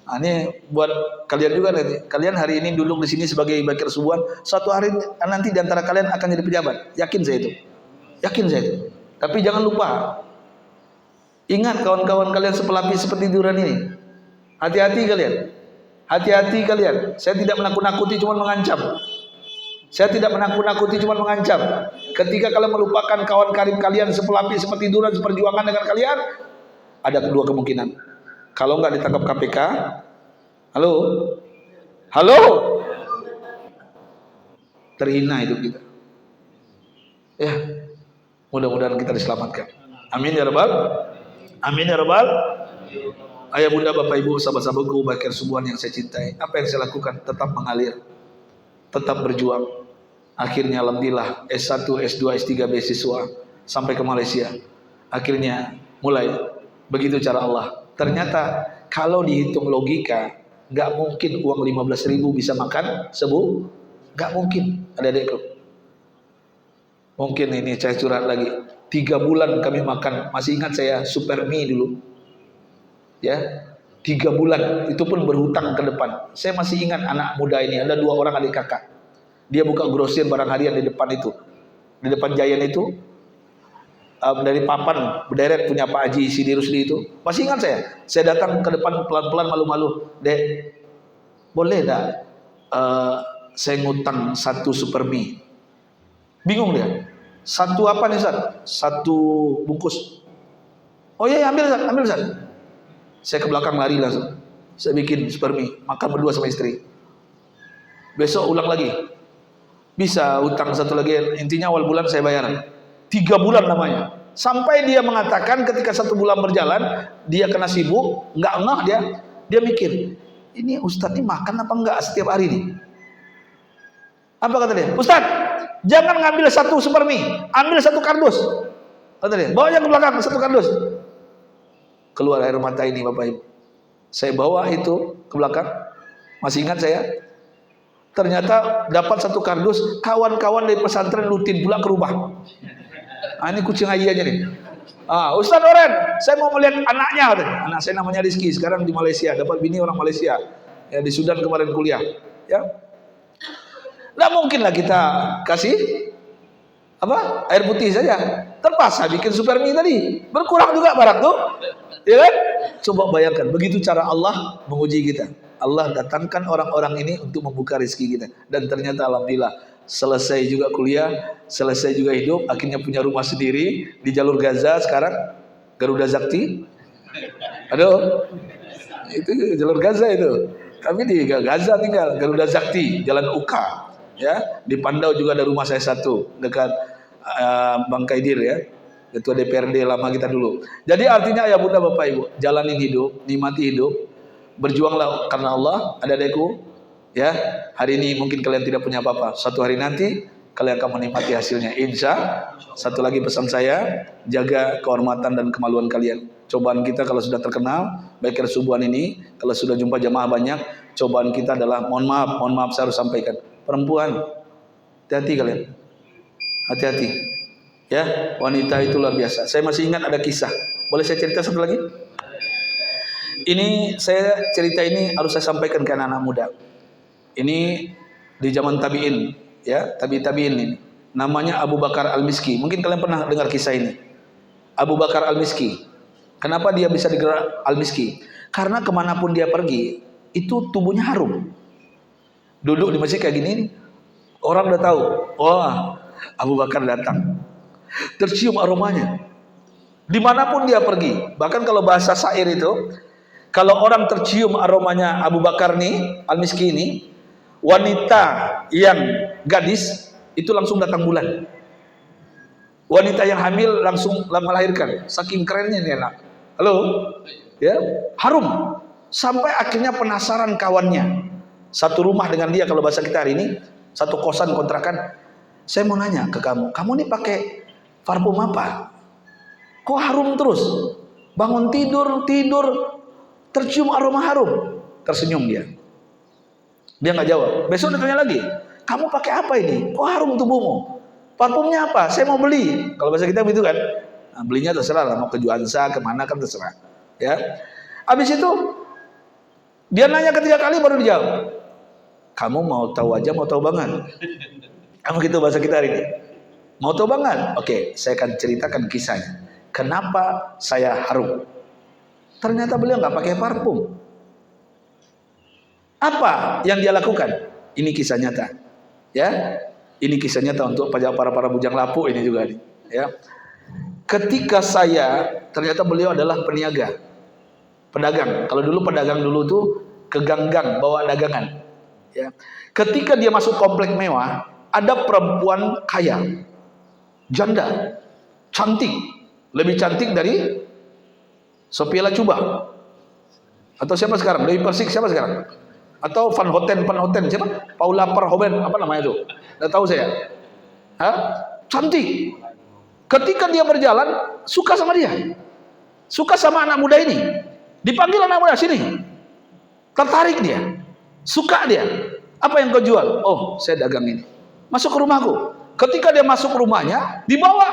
Ini buat kalian juga nanti. Kalian hari ini duduk di sini sebagai bakir subuhan, suatu hari nanti di antara kalian akan jadi pejabat. Yakin saya itu. Tapi jangan lupa, ingat kawan-kawan kalian sepelapis seperti Duran ini. Hati-hati kalian. Saya tidak menakut-nakuti, cuma mengancam. Ketika kalian melupakan kawan karib kalian sepelapis seperti Duran, seperjuangan dengan kalian, ada kedua kemungkinan. Kalau nggak ditangkap KPK, halo, terhina hidup kita. Ya, mudah-mudahan kita diselamatkan. Amin ya rabbal. Ayah bunda bapak ibu sahabat-sahabatku bakir subuhan yang saya cintai, apa yang saya lakukan? Tetap mengalir, tetap berjuang. Akhirnya alhamdulillah S1, S2, S3 beasiswa sampai ke Malaysia. Akhirnya mulai begitu cara Allah. Ternyata kalau dihitung logika, nggak mungkin uang 15.000 bisa makan sebuah, nggak mungkin. Adik-adikku, mungkin ini saya curhat lagi. 3 bulan kami makan, masih ingat saya Super Mie dulu, ya 3 bulan itu pun berhutang ke depan. Saya masih ingat anak muda ini, ada 2 orang adik kakak. Dia buka grosir barang harian di depan itu, di depan Giant itu. Dari papan berderet punya Pak Haji Sidi Rusli itu. Masih ingat saya datang ke depan pelan-pelan malu-malu, Dek, boleh tak saya ngutang 1 Super Mie? Bingung dia, 1 apa nih Ustaz? 1 bungkus. Oh iya, ambil Ustaz. Saya ke belakang lari langsung, saya bikin Super Mie, makan berdua sama istri. Besok ulang lagi. Bisa utang satu lagi, intinya awal bulan saya bayar. 3 bulan namanya. Sampai dia mengatakan ketika 1 bulan berjalan, dia kena sibuk, nggak ngeh dia mikir, ini Ustadz ini makan apa enggak setiap hari nih? Apa kata dia? Ustadz, jangan ngambil 1 super mie, ambil 1 kardus. Kata dia, bawanya ke belakang 1 kardus. Keluar air mata ini Bapak Ibu. Saya bawa itu ke belakang, masih ingat saya. Ternyata dapat 1 kardus, kawan-kawan dari pesantren lutin pula ke rumah. Ini kucing aja nih. Ustadz Oren, saya mau melihat anaknya. Anak saya namanya Rizky, sekarang di Malaysia, dapat bini orang Malaysia. Ya, di Sudan kemarin kuliah. Ya, nggak mungkin lah kita kasih air putih saja. Terpaksa bikin super mie tadi. Berkurang juga barang tuh, ya kan? Coba bayangkan, begitu cara Allah menguji kita. Allah datangkan orang-orang ini untuk membuka rezeki kita. Dan ternyata alhamdulillah selesai juga kuliah, selesai juga hidup, akhirnya punya rumah sendiri di jalur Gaza sekarang, Garuda Zakti. Aduh, itu jalur Gaza itu. Kami di Gaza tinggal, Garuda Zakti, Jalan Uka. Ya, di Pandau juga ada rumah saya 1 dekat Bang Kaidir ya, ketua DPRD lama kita dulu. Jadi artinya ya Bunda Bapak Ibu, jalanin hidup, nikmati hidup, berjuanglah karena Allah. Adik-adikku, ya, hari ini mungkin kalian tidak punya apa-apa, suatu hari nanti kalian akan menikmati hasilnya, insya. Satu lagi pesan saya, jaga kehormatan dan kemaluan kalian. Cobaan kita kalau sudah terkenal, baik subuhan ini, kalau sudah jumpa jamaah banyak, cobaan kita adalah mohon maaf saya harus sampaikan, perempuan, hati-hati kalian, hati-hati ya, wanita itu luar biasa. Saya masih ingat ada kisah, boleh saya cerita satu lagi? Ini saya cerita ini harus saya sampaikan ke anak-anak muda. Ini di zaman tabi'in, ya, tabi'in ini. Namanya Abu Bakar Al-Miski. Mungkin kalian pernah dengar kisah ini. Abu Bakar Al-Miski. Kenapa dia bisa digelar Al-Miski? Karena kemanapun dia pergi, itu tubuhnya harum. Duduk di masjid kayak gini, orang udah tahu, wah, Abu Bakar datang. Tercium aromanya. Dimanapun dia pergi. Bahkan kalau bahasa syair itu, kalau orang tercium aromanya Abu Bakar nih, Al-Miski ini, wanita yang gadis itu langsung datang bulan. Wanita yang hamil langsung melahirkan. Saking kerennya nih anak. Halo, ya, harum. Sampai akhirnya penasaran kawannya. Satu rumah dengan dia kalau bahasa kita hari ini, satu kosan kontrakan. Saya mau nanya ke kamu, kamu nih pakai parfum apa? Kok harum terus? Bangun tidur tercium aroma harum. Tersenyum dia. Dia nggak jawab. Besok ditanya lagi, kamu pakai apa ini? Kok harum tubuhmu? Parfumnya apa? Saya mau beli. Kalau bahasa kita begitu kan? Nah, belinya terserah lah, mau ke Juansa, kemana kan terserah. Ya. Habis itu dia nanya ketiga kali baru dijawab. Kamu mau tahu aja, mau tahu banget. Kamu gitu bahasa kita hari ini. Mau tahu banget? Oke, saya akan ceritakan kisahnya. Kenapa saya harum? Ternyata beliau nggak pakai parfum. Apa yang dia lakukan? Ini kisah nyata. Ya, ini kisah nyata untuk para bujang lapuk ini juga. Ya, ketika ternyata beliau adalah peniaga, pedagang. Kalau dulu pedagang dulu tuh ke gang-gang bawa dagangan. Ya, ketika dia masuk komplek mewah, ada perempuan kaya, janda, cantik, lebih cantik dari Sophia Lacuba. Atau siapa sekarang? Dewi Persik siapa sekarang? Atau Van Houten siapa? Paula Verhoeven apa namanya itu? Nggak tahu saya. Cantik. Ketika dia berjalan, suka sama dia, suka sama anak muda ini. Dipanggil anak muda sini, tertarik dia, suka dia. Apa yang kau jual? Oh, saya dagang ini. Masuk ke rumahku. Ketika dia masuk ke rumahnya, dibawa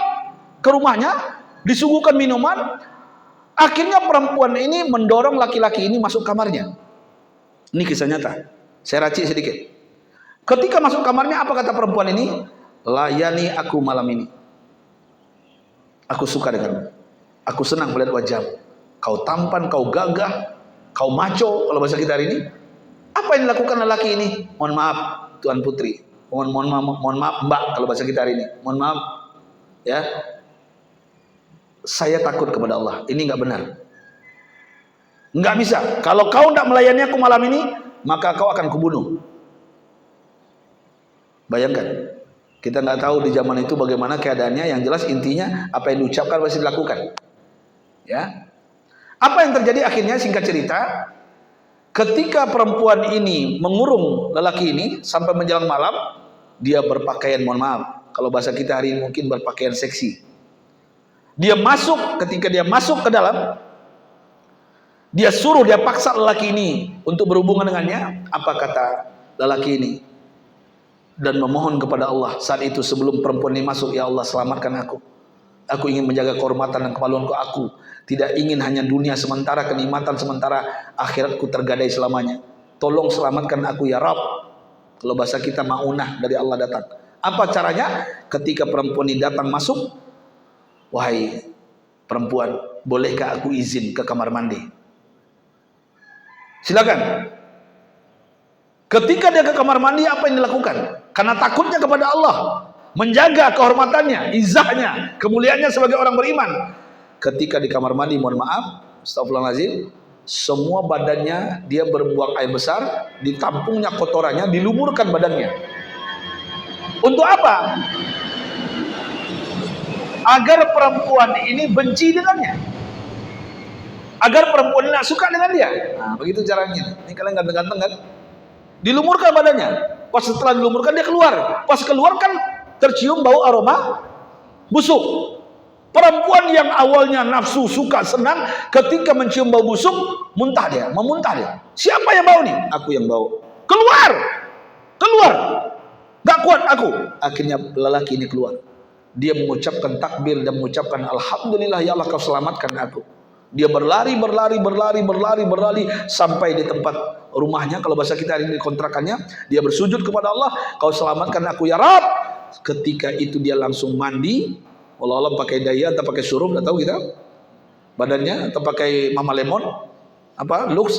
ke rumahnya, disuguhkan minuman. Akhirnya perempuan ini mendorong laki-laki ini masuk kamarnya. Ini kisah nyata. Saya racik sedikit. Ketika masuk kamarnya, apa kata perempuan ini? Layani aku malam ini. Aku suka denganmu. Aku senang melihat wajahmu. Kau tampan, kau gagah, kau maco kalau bahasa kita hari ini. Apa yang dilakukan lelaki ini? Mohon maaf, Tuan Putri. Mohon maaf, Mbak kalau bahasa kita hari ini. Mohon maaf, ya. Saya takut kepada Allah. Ini nggak benar. Nggak bisa. Kalau kau tidak melayani aku malam ini, maka kau akan kubunuh. Bayangkan, kita nggak tahu di zaman itu bagaimana keadaannya. Yang jelas intinya apa yang diucapkan pasti dilakukan. Ya, apa yang terjadi akhirnya? Singkat cerita, ketika perempuan ini mengurung lelaki ini sampai menjelang malam, dia berpakaian, mohon maaf, kalau bahasa kita hari ini mungkin berpakaian seksi. Dia masuk, ketika dia masuk ke dalam, dia suruh, dia paksa lelaki ini untuk berhubungan dengannya. Apa kata lelaki ini? Dan memohon kepada Allah saat itu sebelum perempuan ini masuk, ya Allah selamatkan aku. Aku ingin menjaga kehormatan dan kemaluanku. Aku tidak ingin hanya dunia sementara, kenikmatan sementara, akhiratku tergadai selamanya. Tolong selamatkan aku ya Rabb. Kalau bahasa kita maunah dari Allah datang. Apa caranya? Ketika perempuan ini datang masuk, wahai perempuan, bolehkah aku izin ke kamar mandi? Silakan. Ketika dia ke kamar mandi, apa yang dilakukan? Karena takutnya kepada Allah, menjaga kehormatannya, izahnya, kemuliaannya sebagai orang beriman. Ketika di kamar mandi, mohon maaf, astagfirullahaladzim, semua badannya dia berbuang air besar, ditampungnya kotorannya, dilumurkan badannya. Untuk apa? Agar perempuan ini benci dengannya, agar perempuan ini tidak suka dengan dia. Nah, begitu caranya. Ini kalian ganteng-ganteng kan? Dilumurkan badannya. Pas setelah dilumurkan dia keluar. Pas keluar kan tercium bau aroma busuk. Perempuan yang awalnya nafsu, suka, senang, ketika mencium bau busuk, muntah dia, memuntah dia. Siapa yang bau nih? Aku yang bau. Keluar! Keluar! Gak kuat aku. Akhirnya lelaki ini keluar. Dia mengucapkan takbir dan mengucapkan alhamdulillah ya Allah kau selamatkan aku. Dia berlari sampai di tempat rumahnya. Kalau bahasa kita hari ini kontrakannya, dia bersujud kepada Allah, kau selamatkan aku ya Rabb. Ketika itu dia langsung mandi, Allah pakai daya atau pakai suruh, nggak tahu kita badannya, atau pakai Mama Lemon, apa Lux,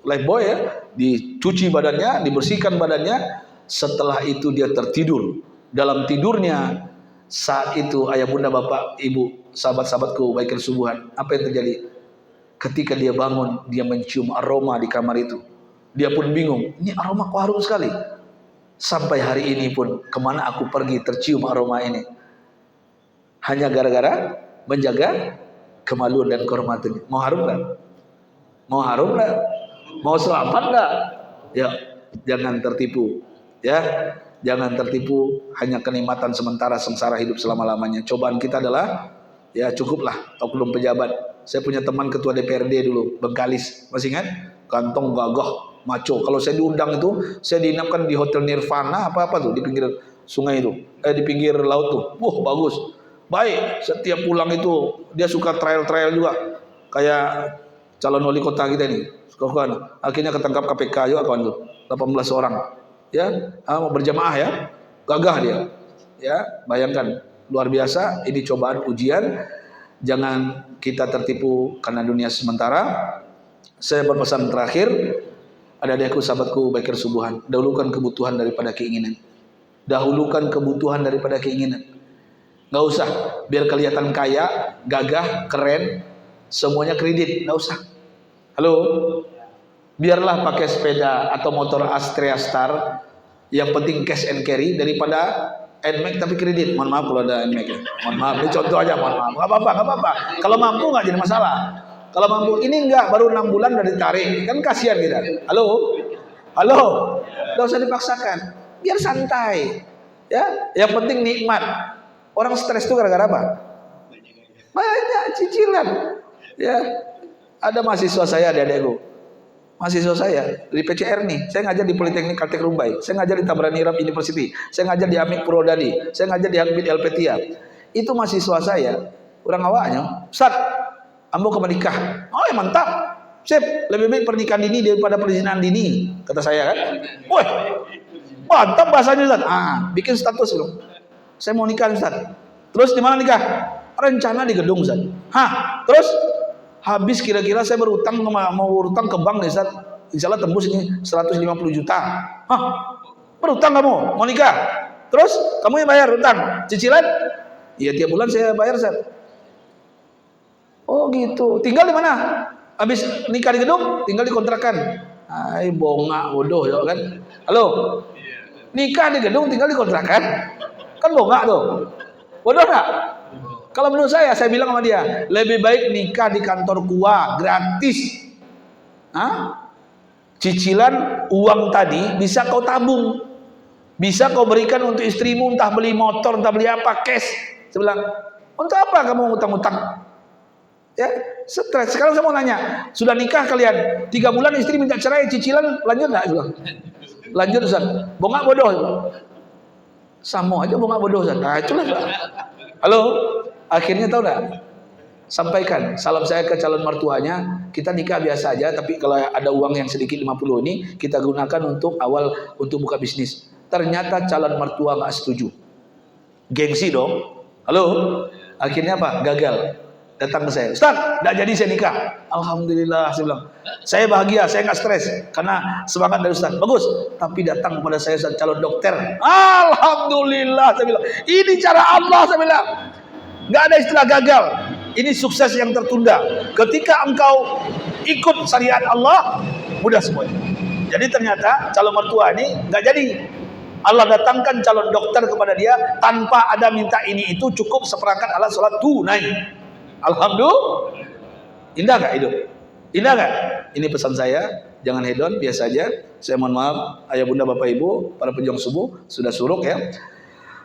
Lifebuoy ya, dicuci badannya, dibersihkan badannya. Setelah itu dia tertidur. Dalam tidurnya saat itu ayah bunda bapak ibu sahabat-sahabatku baik kesubuhan, apa yang terjadi? Ketika dia bangun, dia mencium aroma di kamar itu. Dia pun bingung, ini aroma kok harum sekali. Sampai hari ini pun kemana aku pergi tercium aroma ini. Hanya gara-gara menjaga kemaluan dan kehormatan. Mau harum nggak? Mau harum nggak? Mau selamat nggak? Ya, jangan tertipu. Ya, jangan tertipu hanya kenikmatan sementara, sengsara hidup selama-lamanya. Cobaan kita adalah, ya cukuplah oknum pejabat. Saya punya teman ketua DPRD dulu, Bengkalis, masih ingat? Kantong gagah, maco. Kalau saya diundang itu, saya diinapkan di Hotel Nirvana apa-apa tuh di pinggir sungai itu, di pinggir laut tuh. Wah, bagus. Baik, setiap pulang itu dia suka trial-trial juga. Kayak calon wali kota kita ini. Akhirnya ketangkap KPK juga kawan tuh. 18 orang. Ya, berjamaah ya. Gagah dia. Ya, bayangkan luar biasa, ini cobaan ujian. Jangan kita tertipu karena dunia sementara. Saya berpesan terakhir, adik-adikku, sahabatku baik kesubuhan, dahulukan kebutuhan daripada keinginan. Dahulukan kebutuhan daripada keinginan. Nggak usah biar kelihatan kaya, gagah, keren, semuanya kredit, nggak usah. Halo, biarlah pakai sepeda atau motor Astrea Star, yang penting cash and carry daripada NMAX tapi kredit. Mohon maaf kalau ada NMAX ya. Mohon maaf, ini contoh aja, mohon maaf. Nggak apa-apa. Kalau mampu nggak jadi masalah. Kalau mampu, ini enggak, baru 6 bulan udah ditarik, kan kasihan kita. Halo, nggak usah dipaksakan, biar santai. Ya, yang penting nikmat. Orang stres itu gara-gara apa? Banyak cicilan. Ya, ada mahasiswa saya, adik-adikku. Mahasiswa saya di PCR nih, saya ngajar di Politeknik Kaltek Rumbai, saya ngajar di Tabrani Arab University, saya ngajar di Amik Purwodadi, saya ngajar di Hakbid Elpetia. Itu mahasiswa saya, orang awaknya, Ustaz, ambo ke menikah. Oh ya mantap, Sip, lebih baik pernikahan dini daripada perzinahan dini, kata saya kan. Wah, mantap bahasanya Ustaz. Bikin status belum? Saya mau nikah Ustaz. Terus di mana nikah? Rencana di gedung Ustaz. Terus habis kira-kira saya berutang, mau berutang ke bank nih Ustaz. Insya Allah tembus ini 150 juta. Berutang kamu, mau nikah? Terus kamu yang bayar utang, cicilan? Iya tiap bulan saya bayar Ustaz. Oh gitu. Tinggal di mana? Habis nikah di gedung, tinggal di kontrakan. Bongak bodoh ya kan. Halo. Nikah di gedung, tinggal di kontrakan. Kan bongkak tuh. Bodoh nggak? Kalau menurut saya bilang sama dia, lebih baik nikah di kantor gua, gratis. Hah? Cicilan uang tadi bisa kau tabung. Bisa kau berikan untuk istrimu, entah beli motor, entah beli apa, cash. Saya bilang, untuk apa kamu utang-utang? Ya, stres. Sekarang saya mau nanya, sudah nikah kalian 3 bulan istri minta cerai, cicilan lanjut nggak? Lanjut Ustaz. Bongkak bodoh. Sama aja bongkak bodoh Ustaz. Nah, itulah. Halo, akhirnya tahu nggak? Sampaikan salam saya ke calon mertuanya. Kita nikah biasa aja, tapi kalau ada uang yang sedikit 50 ini kita gunakan untuk awal untuk buka bisnis. Ternyata calon mertua nggak setuju. Gengsi dong. Halo, akhirnya apa? Gagal. Datang ke saya, Ustaz, tidak jadi saya nikah. Alhamdulillah, saya bilang, saya bahagia, saya nggak stres karena semangat dari Ustaz. Bagus, tapi datang kepada saya Ustaz, calon dokter. Alhamdulillah, saya bilang, ini cara Allah, saya bilang, nggak ada istilah gagal. Ini sukses yang tertunda. Ketika engkau ikut syariat Allah, mudah semuanya. Jadi ternyata calon mertua ini nggak jadi. Allah datangkan calon dokter kepada dia tanpa ada minta ini itu, cukup seperangkat alat sholat tunai. Alhamdulillah. Indah nggak hidup? Indah nggak? Ini pesan saya, jangan hedon, biasa aja. Saya mohon maaf, ayah bunda bapak ibu, para pejuang subuh sudah suruk ya.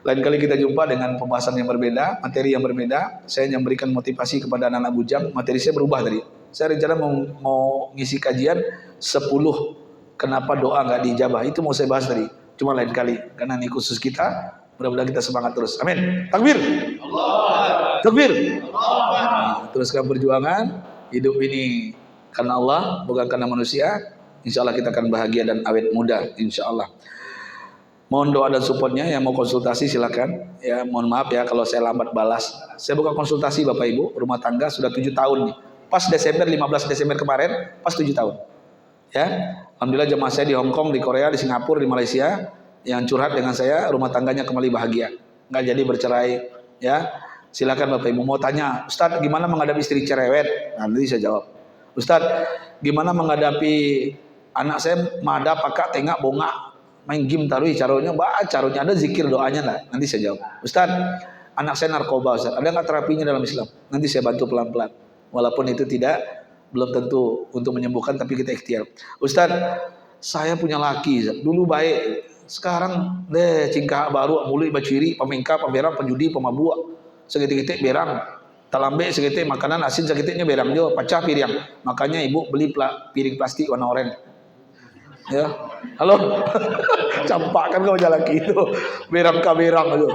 Lain kali kita jumpa dengan pembahasan yang berbeda, materi yang berbeda. Saya yang memberikan motivasi kepada anak-anak bujang. Materi saya berubah tadi. Saya rencana mau ngisi kajian 10 kenapa doa nggak dijabah. Itu mau saya bahas tadi. Cuma lain kali, karena ini khusus kita. Mudah-mudahan kita semangat terus. Amin. Takbir. Allah. Takbir. Allah. Teruskan perjuangan. Hidup ini karena Allah, bukan karena manusia. Insya Allah kita akan bahagia dan awet muda. Insya Allah. Mohon doa dan supportnya. Yang mau konsultasi silakan. Ya, mohon maaf ya kalau saya lambat balas. Saya buka konsultasi Bapak Ibu rumah tangga sudah 7 tahun nih. Pas Desember 15 Desember kemarin, pas 7 tahun. Ya, alhamdulillah jemaah saya di Hong Kong, di Korea, di Singapura, di Malaysia yang curhat dengan saya, rumah tangganya kembali bahagia, nggak jadi bercerai. Ya, silakan Bapak Ibu mau tanya, Ustadz gimana menghadapi istri cerewet? Nanti saya jawab. Ustadz gimana menghadapi anak saya mada pakak tengak bongak main game tarui caranya ada zikir doanya lah. Nanti saya jawab. Ustadz anak saya narkoba Ustadz, ada nggak terapinya dalam Islam? Nanti saya bantu pelan-pelan. Walaupun itu belum tentu untuk menyembuhkan, tapi kita ikhtiar. Ustadz, saya punya laki, dulu baik, sekarang cingkah baru, mului baciri, pemengka, pemerang, penjudi, pemabuk, segitik-gitik berang, talambe segitik makanan asin segitiknya berang jo, pecah piring. Makanya ibu beli piring plastik warna oranye. Ya, halo, campakkan kau laki itu, berang itu.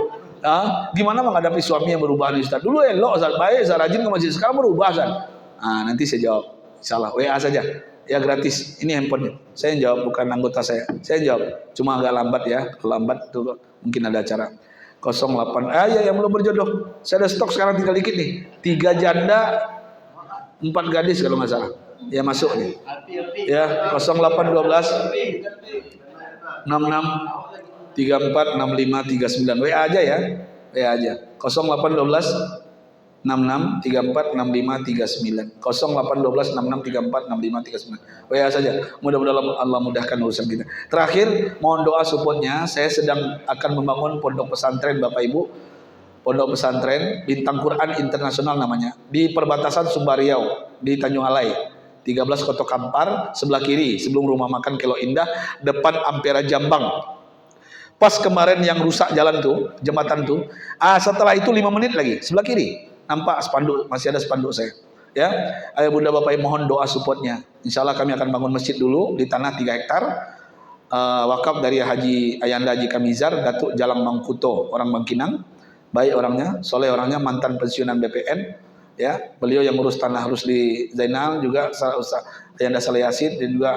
Gimana menghadapi suami yang berubah Ustadz? Dulu elok, Ustadz, baik, Ustadz rajin ke masjid, sekarang berubah Ustadz. Nanti saya jawab, insyaallah WA saja, ya gratis. Ini handphonenya, saya yang jawab, bukan anggota saya jawab. Cuma agak lambat ya, lambat tuh mungkin ada acara. 08 ya yang belum berjodoh, saya ada stok sekarang tinggal dikit nih, 3 janda 4 gadis kalau nggak salah, ya masuk nih. Ya 0812 66 34 65 39 WA aja ya, WA aja 0812 66 34 65 39 0812 66 34 65 39 WA saja. Mudah-mudahan Allah mudahkan urusan kita. Terakhir mohon doa supportnya. Saya sedang akan membangun pondok pesantren Bapak Ibu, pondok pesantren Bintang Quran Internasional namanya, di perbatasan Sumbar Riau di Tanjung Alai 13 Koto Kampar, sebelah kiri sebelum rumah makan Kelo Indah, depan Ampera Jambang. Pas kemarin yang rusak jalan tuh, jembatan tuh, setelah itu 5 menit lagi sebelah kiri nampak spanduk, masih ada spanduk saya. Ya, ayah bunda bapak ibu mohon doa supportnya. Insya Allah kami akan bangun masjid dulu di tanah 3 hektar, wakaf dari Haji Ayanda Haji Kamizar, Datuk Jalang Mangkuto, orang Bangkinang, baik orangnya, soleh orangnya, mantan pensiunan BPN. Ya, beliau yang ngurus tanah Rusli Zainal juga, Ayanda Saleh Yasin dan juga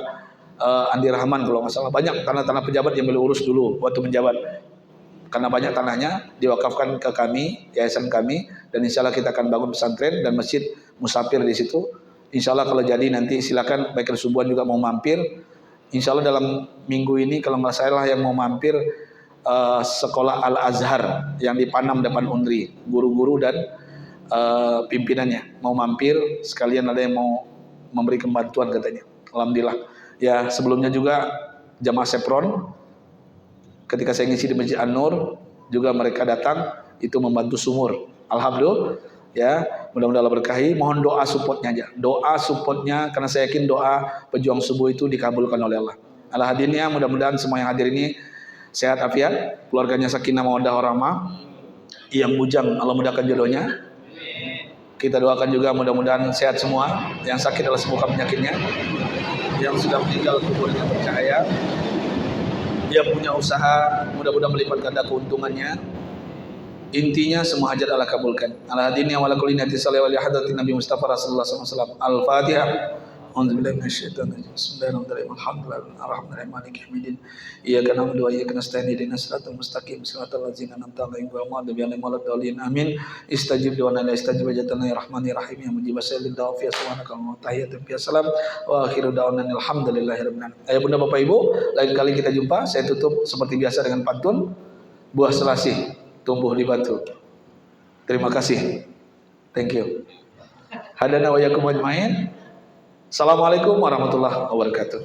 Andi Rahman kalau nggak salah. Banyak tanah-tanah pejabat yang beliau urus dulu waktu menjabat. Karena banyak tanahnya diwakafkan ke kami, yayasan kami, dan insya Allah kita akan bangun pesantren dan masjid musafir di situ. Insya Allah kalau jadi nanti silakan baik Subuhan juga mau mampir. Insya Allah dalam minggu ini kalau nggak salah yang mau mampir sekolah Al Azhar yang di Panam depan Unri, guru-guru dan pimpinannya mau mampir, sekalian ada yang mau memberi bantuan katanya. Alhamdulillah. Ya sebelumnya juga jamaah Sepron Ketika saya ngisi di Masjid An-Nur juga mereka datang itu membantu sumur. Alhamdulillah ya, mudah-mudahan Allah berkahi. Mohon doa supportnya aja. Doa supportnya karena saya yakin doa pejuang subuh itu dikabulkan oleh Allah. Allah hadirnya mudah-mudahan semua yang hadir ini sehat afiat, keluarganya sakinah mawaddah warahmah. Yang bujang Allah mudahkan jodohnya. Kita doakan juga mudah-mudahan sehat semua. Yang sakit Allah sembuhkan penyakitnya. Yang sudah meninggal kuburnya bercahaya. Yang punya usaha mudah-mudahan melipat ganda keuntungannya. Intinya semua hajat Allah kabulkan. Ala hadini wa ala kulli niyatin salih wa li hadratin Nabi Mustafa Rasulullah SAW. Al-Fatihah. A'udzubillahi minasyaitonir rajim. Bismillahirrahmanirrahim. Alhamdulillahirabbil maliki yaumiddin. Iyyaka na'budu wa iyyaka nasta'in. Ihdinas siratal mustaqim. Siratal ladzina an'amta 'alaihim ghairil maghdubi 'alaihim waladdallin. Amin. Istajib doana la istajib jatana ya rahmanir rahim ya mujibas sa'ilid da'a fi subhanaka wa tahiyyatun fi salam wa akhiru da'wana alhamdulillahirabbil alamin. Ayah bunda bapak ibu, lain kali kita jumpa. Saya tutup seperti biasa dengan pantun. Buah selasih tumbuh di batu. Terima kasih. Thank you. Hadana wa yakum ajmain. Assalamualaikum warahmatullahi wabarakatuh.